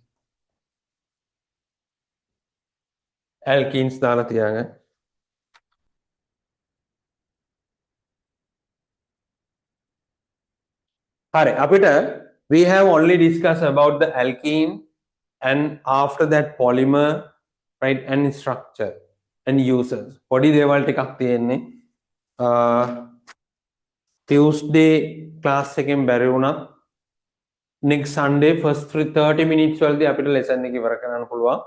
alkenes දාලා තියාගන්න. හරි, අපිට we have only discussed about the alkene and after that polymer, right, and structure and uses. පොඩි දේවල් ටිකක් තියෙන්නේ. Tuesday class එකෙන් බැරි වුණා. Next Sunday first 30 minutes වලදී අපිට lesson එක ඉවර කරන්න පුළුවන්.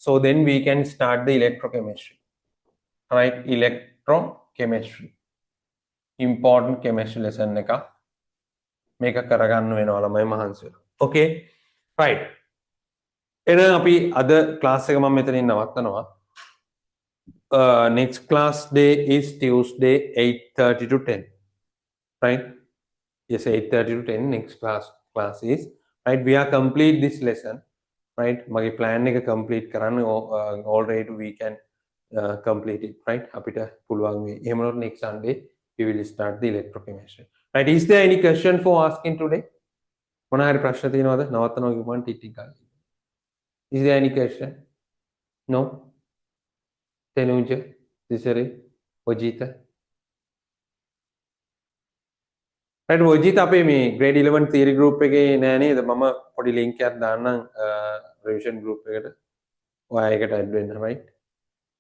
So then we can start the electrochemistry. Right, electrochemistry. Important chemistry lesson එක මේක කරගන්න වෙනවා ළමයි මහන්සි වෙලා. Okay, right. එහෙනම් අපි අද class එක මම මෙතනින් නවත්තනවා. Next class day is Tuesday 8:30 to 10. Right? Yes, 8:30 to 10 next class is. Right, we are complete this lesson. Right, mage plan එක complete කරන්න already we can complete it. Right, අපිට පුළුවන් මේ එහෙම නොත් next Sunday we will start the electrochemistry. Right, is there any question for asking today? මොන හරි ප්‍රශ්න තියෙනවද? නවත්තනවා කිව්වම ටික ගන්න. Is there any question? No? Tenuja, Desiree, Ojita? Right, Ojita අපේ මේ grade 11 theory group එකේ නෑ නේද? මම පොඩි link එකක් දාන්නම් revision group එකට. ඔයා ඒකට add වෙන්න, right?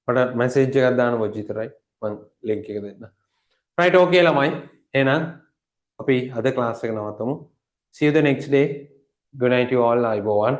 මට message එකක් දාන්න Ojita, right? මම link එක දෙන්න. Right, okay ළමයි. එහෙනම් අපි අද class එක නවත්තමු. See you the next day. Good night to all. අයබෝවන්.